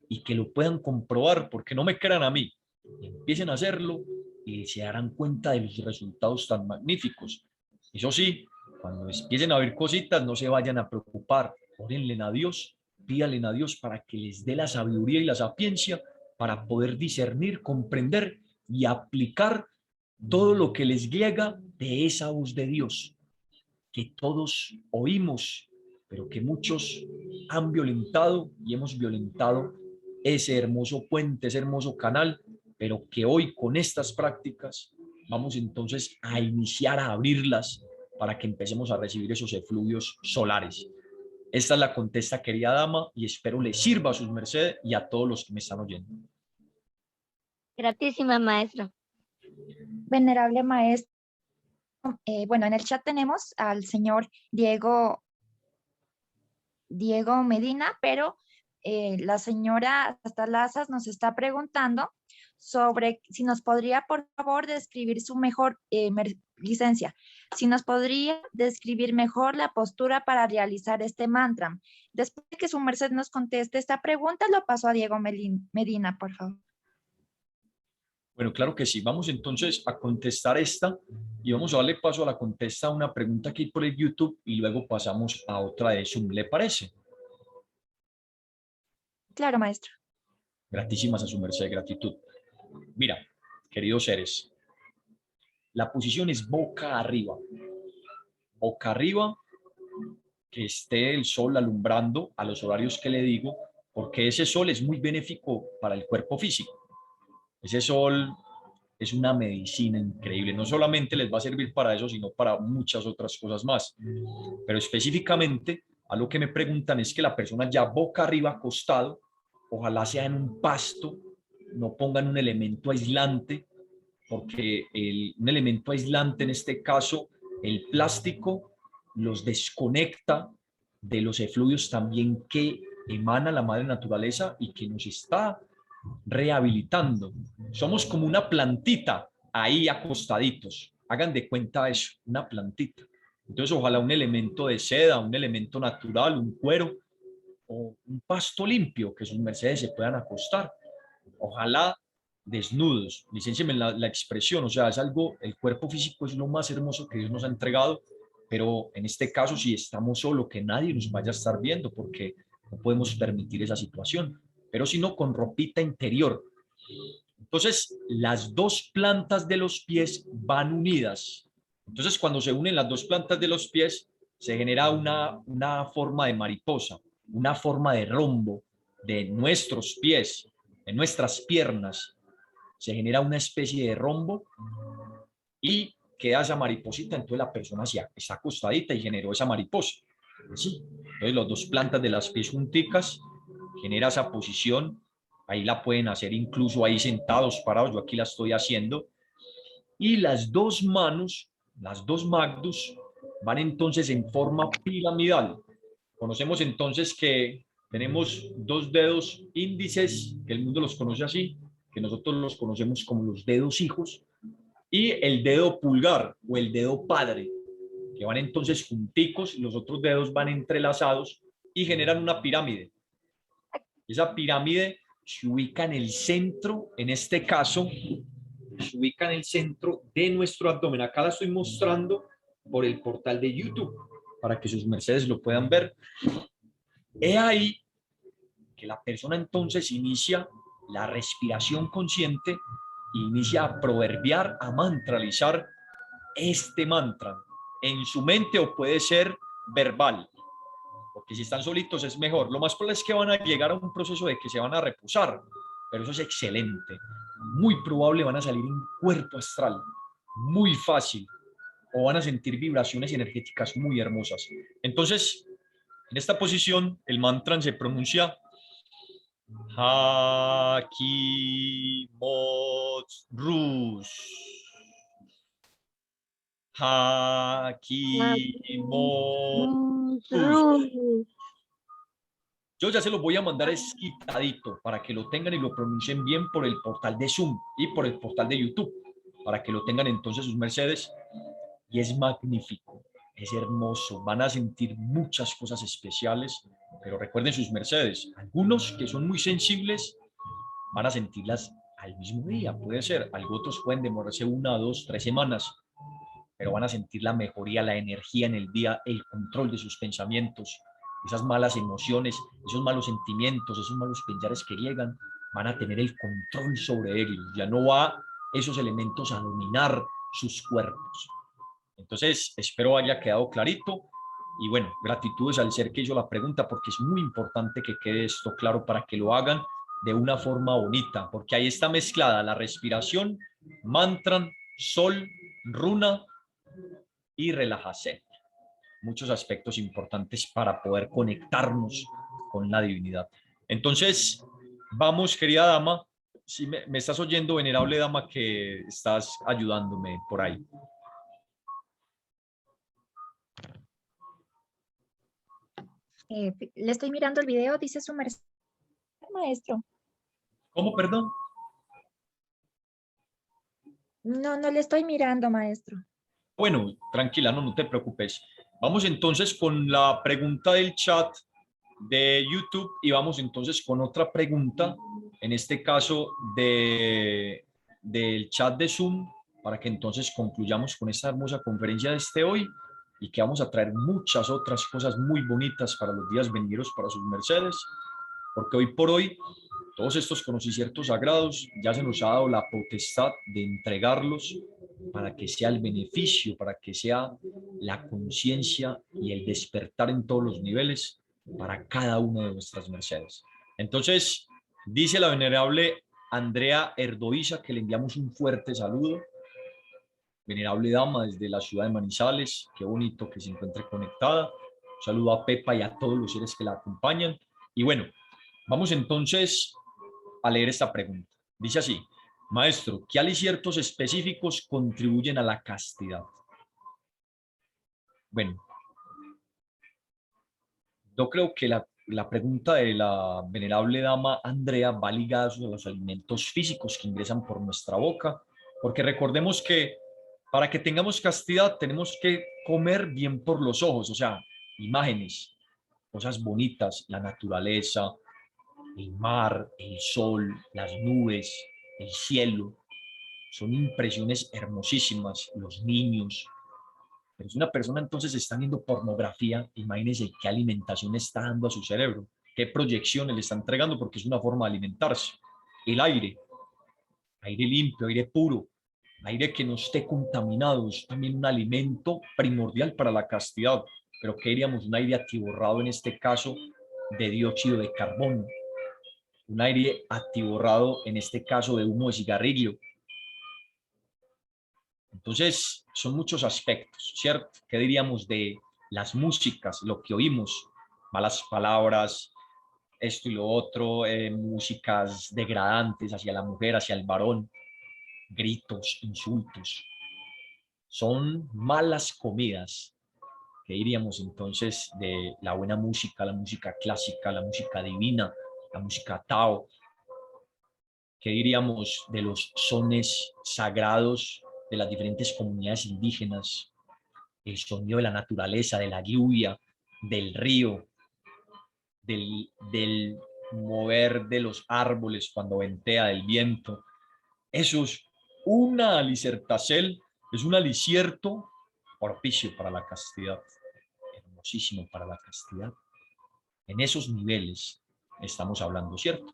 y que lo puedan comprobar, porque no me crean a mí, empiecen a hacerlo y se darán cuenta de los resultados tan magníficos. Eso sí, cuando empiecen a ver cositas, no se vayan a preocupar, órenle a Dios, pídanle a Dios para que les dé la sabiduría y la sapiencia para poder discernir, comprender y aplicar todo lo que les llega de esa voz de Dios, que todos oímos, pero que muchos han violentado y hemos violentado ese hermoso puente, ese hermoso canal, pero que hoy con estas prácticas vamos entonces a iniciar a abrirlas para que empecemos a recibir esos efluvios solares. Esta es la contesta, querida dama, y espero les sirva a sus mercedes y a todos los que me están oyendo. Gratísima, maestro. Venerable maestro, bueno, en el chat tenemos al señor Diego Medina, pero la señora Tastalazas nos está preguntando sobre si nos podría, por favor, describir su mejor licencia. Si nos podría describir mejor la postura para realizar este mantra. Después de que su merced nos conteste esta pregunta, lo paso a Diego Medina, por favor. Bueno, claro que sí. Vamos entonces a contestar esta y vamos a darle paso a la contesta a una pregunta aquí por el YouTube y luego pasamos a otra de Zoom. ¿Le parece? Claro, maestro. Gratísimas a su merced, gratitud. Mira, queridos seres, la posición es boca arriba. Boca arriba, que esté el sol alumbrando a los horarios que le digo, porque ese sol es muy benéfico para el cuerpo físico. Ese sol es una medicina increíble. No solamente les va a servir para eso, sino para muchas otras cosas más. Pero específicamente, a lo que me preguntan es que la persona ya boca arriba acostado, ojalá sea en un pasto, no pongan un elemento aislante, porque un elemento aislante, en este caso el plástico, los desconecta de los efluvios también que emana la madre naturaleza y que nos está rehabilitando. Somos como una plantita ahí acostaditos. Hagan de cuenta eso, una plantita. Entonces, ojalá un elemento de seda, un elemento natural, un cuero o un pasto limpio que sus mercedes se puedan acostar. Ojalá desnudos, licéncienme la expresión, o sea, es algo, el cuerpo físico es lo más hermoso que Dios nos ha entregado, pero en este caso, si estamos solos, que nadie nos vaya a estar viendo, porque no podemos permitir esa situación, pero si no, con ropita interior. Entonces, las dos plantas de los pies van unidas. Entonces, cuando se unen las dos plantas de los pies, se genera una forma de mariposa, una forma de rombo de nuestros pies, de nuestras piernas. Se genera una especie de rombo y queda esa mariposita, entonces la persona está acostadita y generó esa mariposa. ¿Sí? Entonces, las dos plantas de las pies junticas genera esa posición. Ahí la pueden hacer incluso ahí sentados, parados. Yo aquí la estoy haciendo. Y las dos manos, las dos magdus, van entonces en forma piramidal. Conocemos entonces que tenemos dos dedos índices, que el mundo los conoce así, que nosotros los conocemos como los dedos hijos, y el dedo pulgar o el dedo padre, que van entonces junticos, los otros dedos van entrelazados y generan una pirámide. Esa pirámide se ubica en el centro, en este caso, se ubica en el centro de nuestro abdomen. Acá la estoy mostrando por el portal de YouTube, para que sus mercedes lo puedan ver. He ahí que la persona entonces inicia la respiración consciente, inicia a proverbiar, a mantralizar este mantra en su mente, o puede ser verbal, porque si están solitos es mejor. Lo más probable es que van a llegar a un proceso de que se van a reposar, pero eso es excelente. Muy probable van a salir en cuerpo astral, muy fácil, o van a sentir vibraciones energéticas muy hermosas. Entonces, en esta posición, el mantra se pronuncia Hakimot Rus. Hakimot Rus. Yo ya se los voy a mandar esquitadito para que lo tengan y lo pronuncien bien por el portal de Zoom y por el portal de YouTube, para que lo tengan entonces sus mercedes. Y es magnífico, es hermoso, van a sentir muchas cosas especiales, pero recuerden sus mercedes, algunos que son muy sensibles van a sentirlas al mismo día, puede ser, otros pueden demorarse 1, 2, 3 semanas, pero van a sentir la mejoría, la energía en el día, el control de sus pensamientos. Esas malas emociones, esos malos sentimientos, esos malos pensares que llegan, van a tener el control sobre ellos. Ya no va esos elementos a dominar sus cuerpos. Entonces, espero haya quedado clarito. Y bueno, gratitudes al ser que hizo la pregunta, porque es muy importante que quede esto claro para que lo hagan de una forma bonita, porque ahí está mezclada la respiración, mantra, sol, runa y relajación. Muchos aspectos importantes para poder conectarnos con la divinidad. Entonces, vamos, querida dama, si me estás oyendo, venerable dama, que estás ayudándome por ahí. Le estoy mirando el video, dice su merced, maestro. ¿Cómo, perdón? No, no le estoy mirando, maestro. Bueno, tranquila, no te preocupes. Vamos entonces con la pregunta del chat de YouTube y vamos entonces con otra pregunta, en este caso del chat de Zoom, para que entonces concluyamos con esta hermosa conferencia de hoy y que vamos a traer muchas otras cosas muy bonitas para los días venideros para sus mercedes, porque hoy por hoy todos estos conocimientos sagrados ya se nos ha dado la potestad de entregarlos para que sea el beneficio, para que sea la conciencia y el despertar en todos los niveles para cada una de nuestras mercedes. Entonces, dice la venerable Andrea Erdoiza que le enviamos un fuerte saludo. Venerable dama desde la ciudad de Manizales, qué bonito que se encuentre conectada. Un saludo a Pepa y a todos los seres que la acompañan. Y bueno, vamos entonces a leer esta pregunta. Dice así: Maestro, ¿qué aliciertos específicos contribuyen a la castidad? Bueno, yo creo que la pregunta de la venerable dama Andrea va ligada a los alimentos físicos que ingresan por nuestra boca, porque recordemos que para que tengamos castidad tenemos que comer bien por los ojos, o sea, imágenes, cosas bonitas, la naturaleza, el mar, el sol, las nubes, el cielo, son impresiones hermosísimas, los niños. Pero si una persona entonces está viendo pornografía, imagínense qué alimentación está dando a su cerebro, qué proyecciones le está entregando, porque es una forma de alimentarse. El aire, aire limpio, aire puro, aire que no esté contaminado, es también un alimento primordial para la castidad. Pero ¿qué diríamos? Un aire atiborrado, en este caso, de dióxido de carbono, un aire atiborrado, en este caso, de humo de cigarrillo. Entonces, son muchos aspectos, ¿cierto? ¿Qué diríamos de las músicas, lo que oímos? Malas palabras, esto y lo otro, músicas degradantes hacia la mujer, hacia el varón, gritos, insultos. Son malas comidas. ¿Qué diríamos entonces de la buena música, la música clásica, la música divina, la música Tao? ¿Qué diríamos de los sones sagrados de las diferentes comunidades indígenas? El sonido de la naturaleza, de la lluvia, del río, del mover de los árboles cuando ventea el viento. Eso es una alicertacel, es un alicierto propicio para la castidad, hermosísimo para la castidad. En esos niveles estamos hablando, ¿cierto?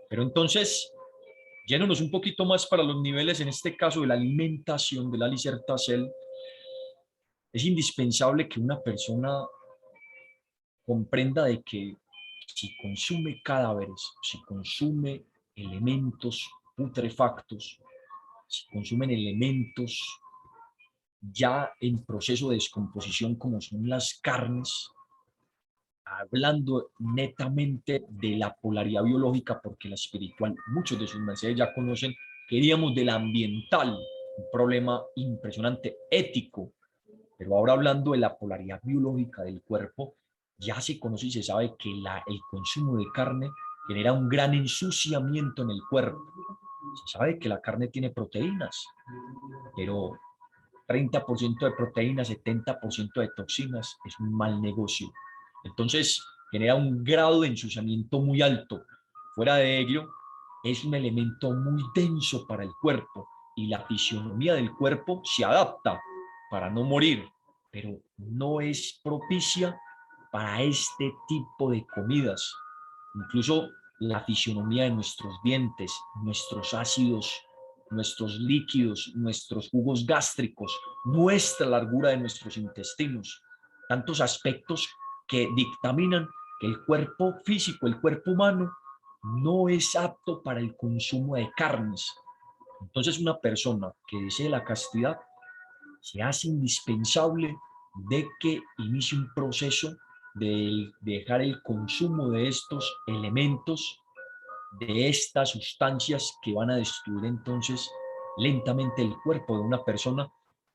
Pero entonces, yéndonos un poquito más para los niveles, en este caso de la alimentación, de la alicertacel, es indispensable que una persona comprenda de que si consume cadáveres, si consume elementos putrefactos, si consumen elementos ya en proceso de descomposición como son las carnes, hablando netamente de la polaridad biológica, porque la espiritual, muchos de sus mercedes ya conocen, queríamos de la ambiental, un problema impresionante ético, pero ahora hablando de la polaridad biológica del cuerpo, ya se conoce y se sabe que el consumo de carne genera un gran ensuciamiento en el cuerpo. Se sabe que la carne tiene proteínas, pero 30% de proteínas, 70% de toxinas es un mal negocio. Entonces, genera un grado de ensuciamiento muy alto. Fuera de ello, es un elemento muy denso para el cuerpo y la fisionomía del cuerpo se adapta para no morir, pero no es propicia para este tipo de comidas. Incluso la fisionomía de nuestros dientes, nuestros ácidos, nuestros líquidos, nuestros jugos gástricos, nuestra largura de nuestros intestinos, tantos aspectos que dictaminan que el cuerpo físico, el cuerpo humano, no es apto para el consumo de carnes. Entonces, una persona que desee la castidad se hace indispensable de que inicie un proceso de dejar el consumo de estos elementos, de estas sustancias que van a destruir entonces lentamente el cuerpo de una persona,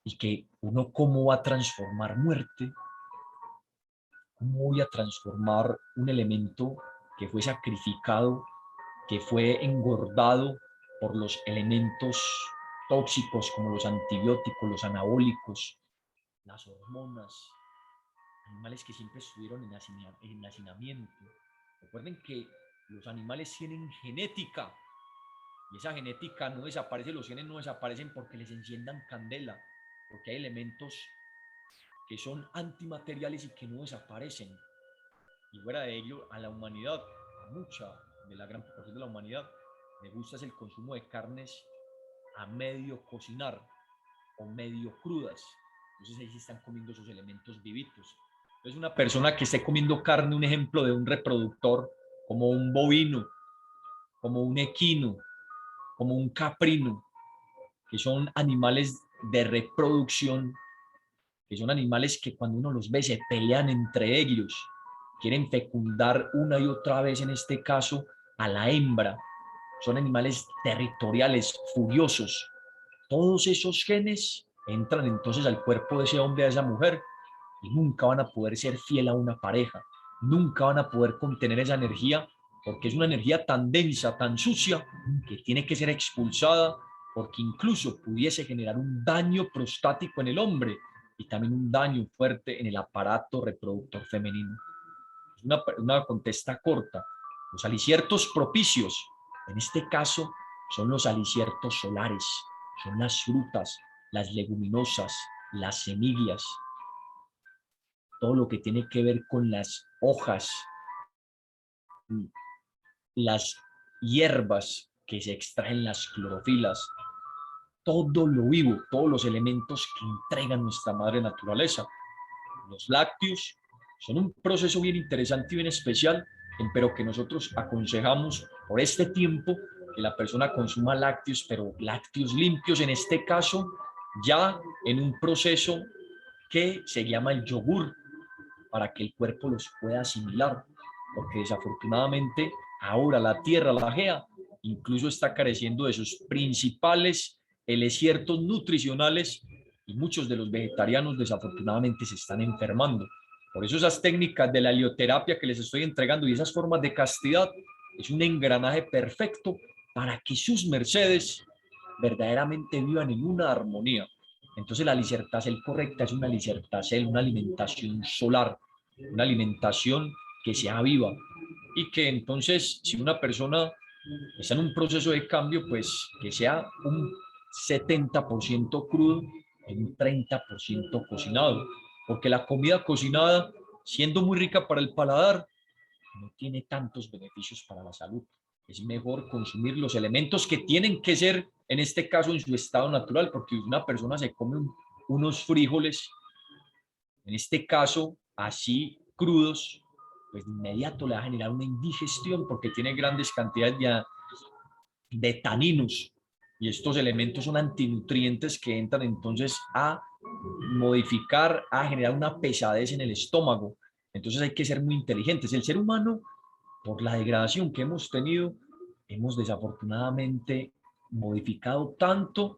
y que uno cómo va a transformar muerte, cómo voy a transformar un elemento que fue sacrificado, que fue engordado por los elementos tóxicos como los antibióticos, los anabólicos, las hormonas, animales que siempre estuvieron en hacinamiento. Recuerden que los animales tienen genética y esa genética no desaparece, los genes no desaparecen porque les enciendan candela, porque hay elementos que son antimateriales y que no desaparecen. Y fuera de ello, a la humanidad, a mucha de la gran proporción de la humanidad, le gusta es el consumo de carnes a medio cocinar o medio crudas. Entonces ahí se están comiendo esos elementos vivitos. Entonces una persona que esté comiendo carne, un ejemplo de un reproductor, como un bovino, como un equino, como un caprino, que son animales de reproducción, que son animales que cuando uno los ve se pelean entre ellos, quieren fecundar una y otra vez, en este caso, a la hembra. son animales territoriales, furiosos. Todos esos genes entran entonces al cuerpo de ese hombre, a esa mujer, y nunca van a poder ser fiel a una pareja, nunca van a poder contener esa energía, porque es una energía tan densa, tan sucia, que tiene que ser expulsada, porque incluso pudiese generar un daño prostático en el hombre y también un daño fuerte en el aparato reproductor femenino. Es una contesta corta. Los aliciertos propicios, en este caso, son los aliciertos solares, son las frutas, las leguminosas, las semillas, todo lo que tiene que ver con las hojas, las hierbas que se extraen las clorofilas, todo lo vivo, todos los elementos que entrega nuestra madre naturaleza. Los lácteos son un proceso bien interesante y bien especial, pero que nosotros aconsejamos por este tiempo que la persona consuma lácteos, pero lácteos limpios, en este caso ya en un proceso que se llama el yogur, para que el cuerpo los pueda asimilar, porque desafortunadamente ahora la tierra, la GEA, incluso está careciendo de sus principales elixiertos nutricionales y muchos de los vegetarianos desafortunadamente se están enfermando. Por eso esas técnicas de la helioterapia que les estoy entregando y esas formas de castidad es un engranaje perfecto para que sus mercedes verdaderamente vivan en una armonía. Entonces la lisertacel correcta es una lisertacel, una alimentación solar, una alimentación que sea viva y que entonces si una persona está en un proceso de cambio, pues que sea un 70% crudo y un 30% cocinado, porque la comida cocinada, siendo muy rica para el paladar, no tiene tantos beneficios para la salud. Es mejor consumir los elementos que tienen que ser, en este caso, en su estado natural, porque una persona se come unos frijoles, en este caso, así crudos, pues de inmediato le va a generar una indigestión porque tiene grandes cantidades de taninos y estos elementos son antinutrientes que entran entonces a modificar, a generar una pesadez en el estómago. Entonces hay que ser muy inteligentes. El ser humano, por la degradación que hemos tenido, hemos desafortunadamente modificado tanto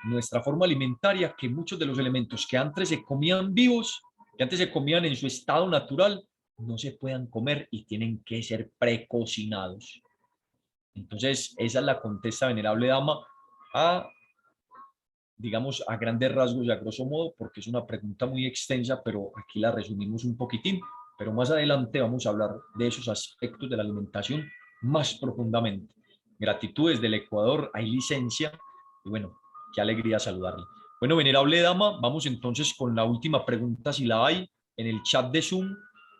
nuestra forma alimentaria que muchos de los elementos que antes se comían vivos, que antes se comían en su estado natural, no se puedan comer y tienen que ser precocinados. Entonces, esa es la contesta, venerable dama, a, digamos, a grandes rasgos y a grosso modo, porque es una pregunta muy extensa, pero aquí la resumimos un poquitín. Pero más adelante vamos a hablar de esos aspectos de la alimentación más profundamente. Gratitud desde el Ecuador, hay licencia, y bueno, qué alegría saludarle. Bueno, venerable dama, vamos entonces con la última pregunta, si la hay, en el chat de Zoom,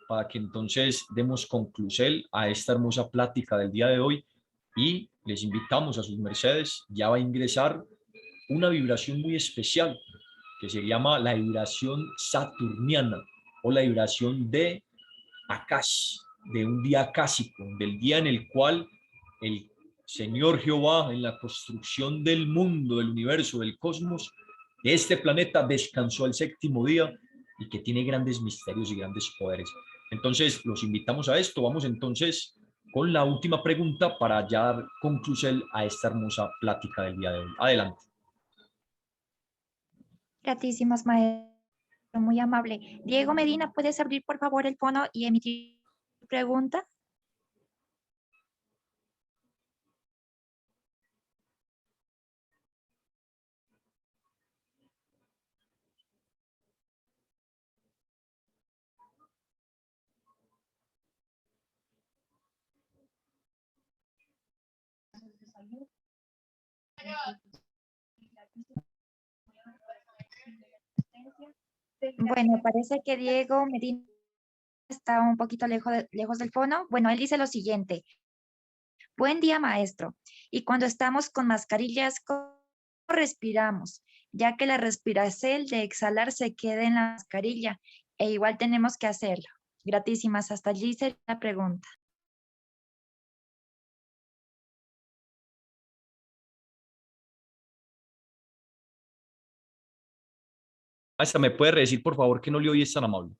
para que entonces demos conclusión a esta hermosa plática del día de hoy y les invitamos a sus mercedes, ya va a ingresar una vibración muy especial que se llama la vibración saturniana o la vibración de Akash, de un día acásico, del día en el cual el Señor Jehová en la construcción del mundo, del universo, del cosmos, de este planeta descansó el séptimo día y que tiene grandes misterios y grandes poderes. Entonces los invitamos a esto. Vamos entonces con la última pregunta para ya dar conclusión a esta hermosa plática del día de hoy. Adelante. Gratísimas, maestro, muy amable. Diego Medina, ¿puedes abrir por favor el fono y emitir tu pregunta? Bueno, parece que Diego Medina está un poquito lejos del fono. Bueno, él dice lo siguiente. Buen día, maestro. Y cuando estamos con mascarillas, ¿cómo respiramos? Ya que la respiración de exhalar se queda en la mascarilla e igual tenemos que hacerlo. Gratísimas. Hasta allí sería la pregunta. Hasta me puede decir, por favor, que no le oí, es tan amable.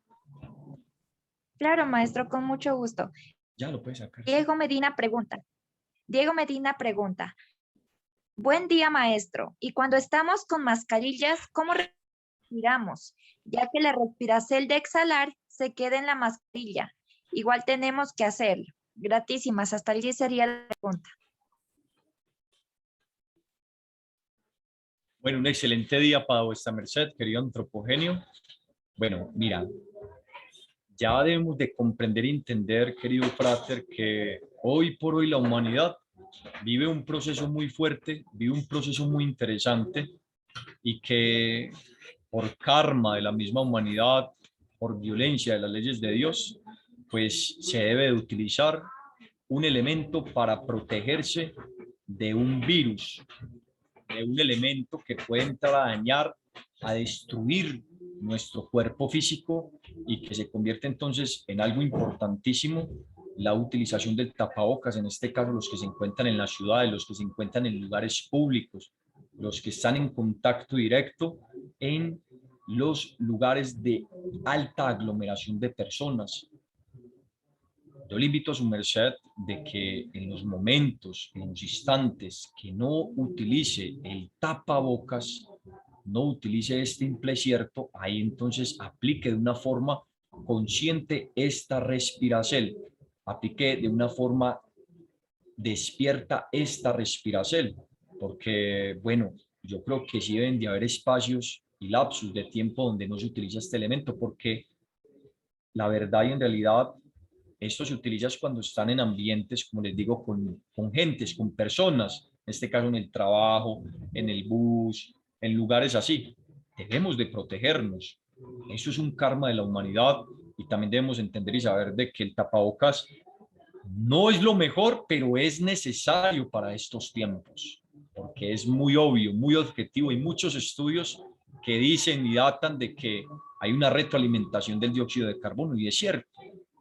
Claro, maestro, con mucho gusto. Ya lo puede sacar. Diego Medina pregunta. Diego Medina pregunta, buen día, maestro. Y cuando estamos con mascarillas, ¿cómo respiramos? Ya que la respiración de exhalar se queda en la mascarilla. Igual tenemos que hacerlo. Gratísimas. Hasta allí sería la pregunta. Bueno, un excelente día para vuestra merced, querido antropogenio. Bueno, mira, ya debemos de comprender y entender, querido Frater, que hoy por hoy la humanidad vive un proceso muy fuerte, vive un proceso muy interesante y que por karma de la misma humanidad, por violencia de las leyes de Dios, pues se debe de utilizar un elemento para protegerse de un virus, de un elemento que puede entrar a dañar, a destruir nuestro cuerpo físico y que se convierte entonces en algo importantísimo, la utilización del tapabocas, en este caso los que se encuentran en las ciudades, los que se encuentran en lugares públicos, los que están en contacto directo en los lugares de alta aglomeración de personas. Yo le invito a su merced de que en los momentos, en los instantes que no utilice el tapabocas, no utilice este implecierto, ahí entonces aplique de una forma consciente esta respiracel, aplique de una forma despierta esta respiracel, porque bueno, yo creo que sí deben de haber espacios y lapsus de tiempo donde no se utiliza este elemento, porque la verdad y en realidad esto se utiliza cuando están en ambientes, como les digo, con gentes, con personas, en este caso en el trabajo, en el bus, en lugares así. Debemos de protegernos. Eso es un karma de la humanidad y también debemos entender y saber de que el tapabocas no es lo mejor, pero es necesario para estos tiempos, porque es muy obvio, muy objetivo. Hay muchos estudios que dicen y datan de que hay una retroalimentación del dióxido de carbono y es cierto,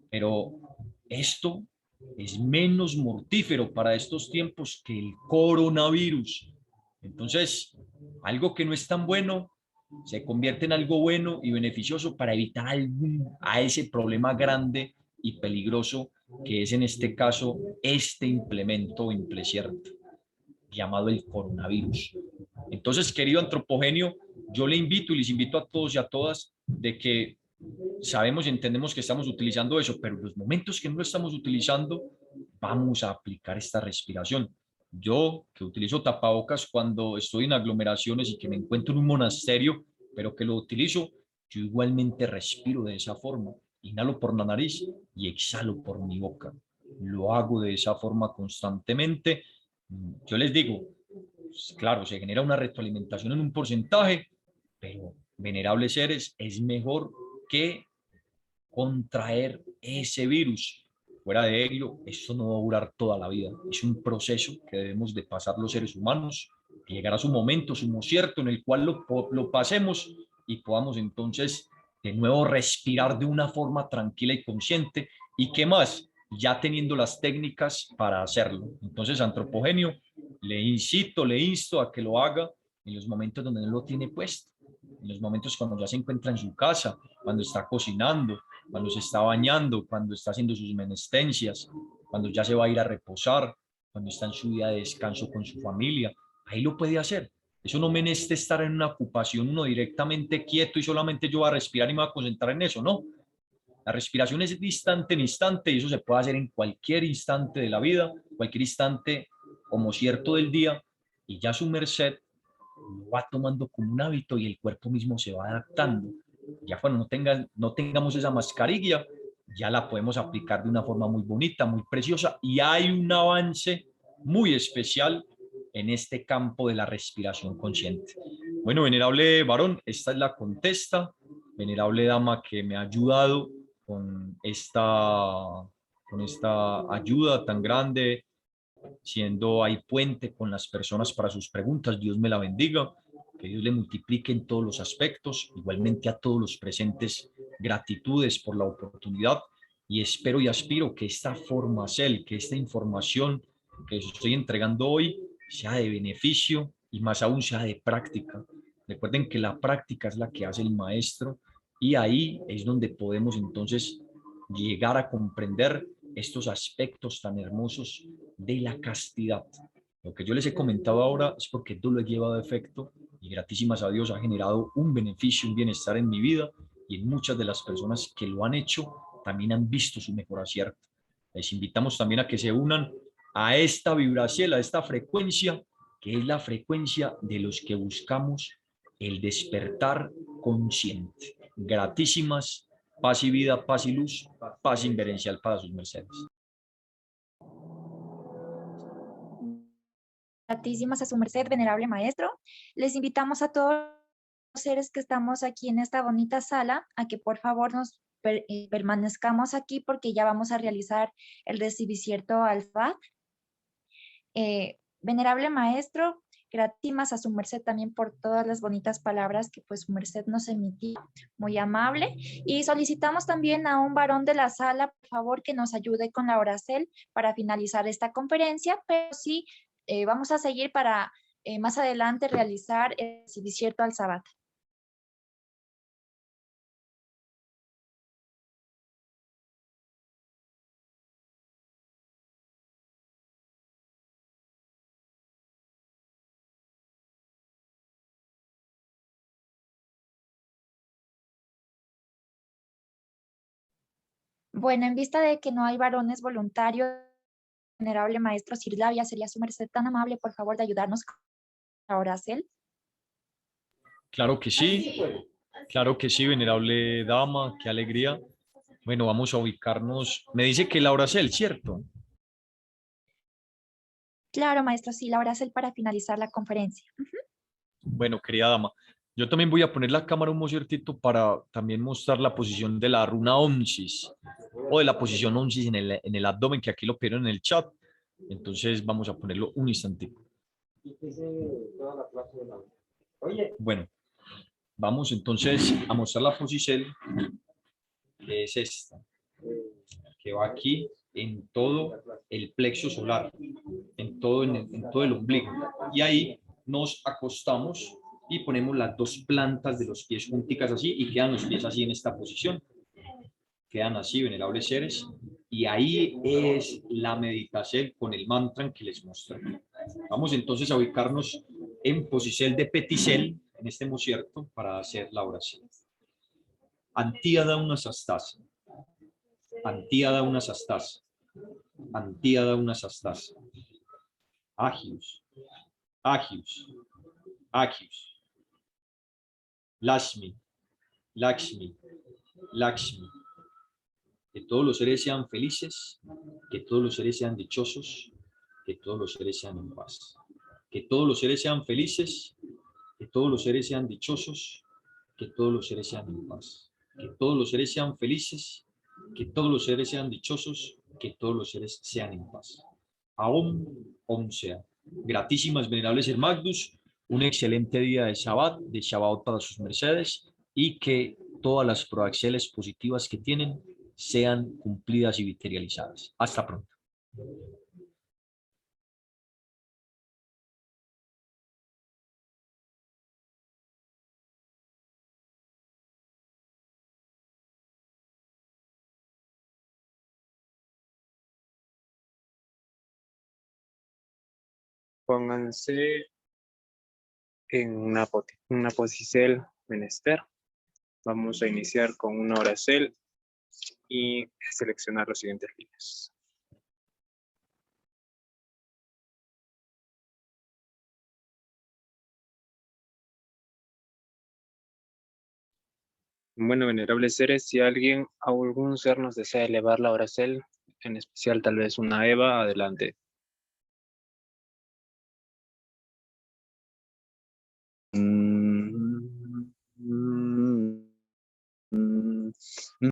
pero esto es menos mortífero para estos tiempos que el coronavirus. Entonces, algo que no es tan bueno se convierte en algo bueno y beneficioso para evitar a ese problema grande y peligroso que es en este caso este implemento o implecierto llamado el coronavirus. Entonces, querido antropogenio, yo le invito y les invito a todos y a todas de que sabemos y entendemos que estamos utilizando eso, pero en los momentos que no lo estamos utilizando, vamos a aplicar esta respiración. Yo, que utilizo tapabocas cuando estoy en aglomeraciones y que me encuentro en un monasterio, pero que lo utilizo, yo igualmente respiro de esa forma. Inhalo por la nariz y exhalo por mi boca. Lo hago de esa forma constantemente. Yo les digo, claro, se genera una retroalimentación en un porcentaje, pero venerables seres, es mejor que contraer ese virus. Fuera de ello, eso no va a durar toda la vida. Es un proceso que debemos de pasar los seres humanos, que llegará su momento, su cierto, en el cual lo pasemos y podamos entonces de nuevo respirar de una forma tranquila y consciente. ¿Y qué más? Ya teniendo las técnicas para hacerlo. Entonces, antropogenio, le incito, le insto a que lo haga en los momentos donde no lo tiene puesto, en los momentos cuando ya se encuentra en su casa, cuando está cocinando, cuando se está bañando, cuando está haciendo sus menestencias, cuando ya se va a ir a reposar, cuando está en su día de descanso con su familia. Ahí lo puede hacer. Eso no meneste estar en una ocupación uno directamente quieto y solamente yo voy a respirar y me voy a concentrar en eso, no. La respiración es de instante en instante y eso se puede hacer en cualquier instante de la vida, cualquier instante como cierto del día, y ya su merced lo va tomando como un hábito y el cuerpo mismo se va adaptando. Ya cuando no tengamos esa mascarilla, ya la podemos aplicar de una forma muy bonita, muy preciosa, y hay un avance muy especial en este campo de la respiración consciente. Bueno, venerable varón, esta es la contesta, venerable dama que me ha ayudado con esta ayuda tan grande, siendo ahí puente con las personas para sus preguntas. Dios me la bendiga, que Dios le multiplique en todos los aspectos, igualmente a todos los presentes, gratitudes por la oportunidad y espero y aspiro que esta formación, que esta información que os estoy entregando hoy sea de beneficio y más aún sea de práctica. Recuerden que la práctica es la que hace el maestro y ahí es donde podemos entonces llegar a comprender estos aspectos tan hermosos de la castidad. Lo que yo les he comentado ahora es porque tú lo he llevado a efecto y gratísimas a Dios ha generado un beneficio, un bienestar en mi vida y en muchas de las personas que lo han hecho también han visto su mejor acierto. Les invitamos también a que se unan a esta vibración, a esta frecuencia, que es la frecuencia de los que buscamos el despertar consciente. Gratísimas, paz y vida, paz y luz, paz inverencial para sus mercedes. Gratísimas a su merced, venerable maestro. Les invitamos a todos los seres que estamos aquí en esta bonita sala a que por favor nos permanezcamos aquí porque ya vamos a realizar el recibicierto al FAT. Venerable maestro, gratísimas a su merced también por todas las bonitas palabras que pues su merced nos emitió, muy amable. Y solicitamos también a un varón de la sala, por favor, que nos ayude con la oracel para finalizar esta conferencia, pero sí, vamos a seguir para más adelante realizar el recibicierto al Sabbat. Bueno, en vista de que no hay varones voluntarios, venerable maestro Sirlavia, sería su merced tan amable, por favor, de ayudarnos con la oracel. Claro que sí, venerable dama, qué alegría. Bueno, vamos a ubicarnos. Me dice que Laura Cel, ¿cierto? Claro, maestro, sí, la oracel para finalizar la conferencia. Bueno, querida dama, yo también voy a poner la cámara un ciertito para también mostrar la posición de la runa onsis o de la posición onsis en el abdomen, que aquí lo pidieron en el chat. Entonces vamos a ponerlo un instantito. Bueno, vamos entonces a mostrar la posición, que es esta, que va aquí en todo el plexo solar, en todo el ombligo. Y ahí nos acostamos y ponemos las dos plantas de los pies junticas así y quedan los pies así en esta posición. Quedan así, venerables seres. Y ahí es la meditación con el mantra que les mostré. Vamos entonces a ubicarnos en posición de peticel, en este mocierto, para hacer la oración. Antíada una sastasa. Antíada una sastasa. Antíada una sastasa. Agius. Agius. Agius. Lashmi. Lakshmi. Lakshmi. Que todos los seres sean felices, que todos los seres sean dichosos, que todos los seres sean en paz. Que todos los seres sean felices, que todos los seres sean dichosos, que todos los seres sean en paz. Que todos los seres sean felices, que todos los seres sean dichosos, que todos los seres sean en paz. Aún, Om sea. Gratísimas, venerables hermanos, un excelente día de Shabbat para sus mercedes y que todas las proaxiales positivas que tienen sean cumplidas y materializadas. Hasta pronto. Pónganse en una posicel menester. Vamos a iniciar con una oracel y seleccionar las siguientes líneas. Bueno, venerables seres, si algún ser nos desea elevar la oracel, en especial tal vez una Eva, adelante.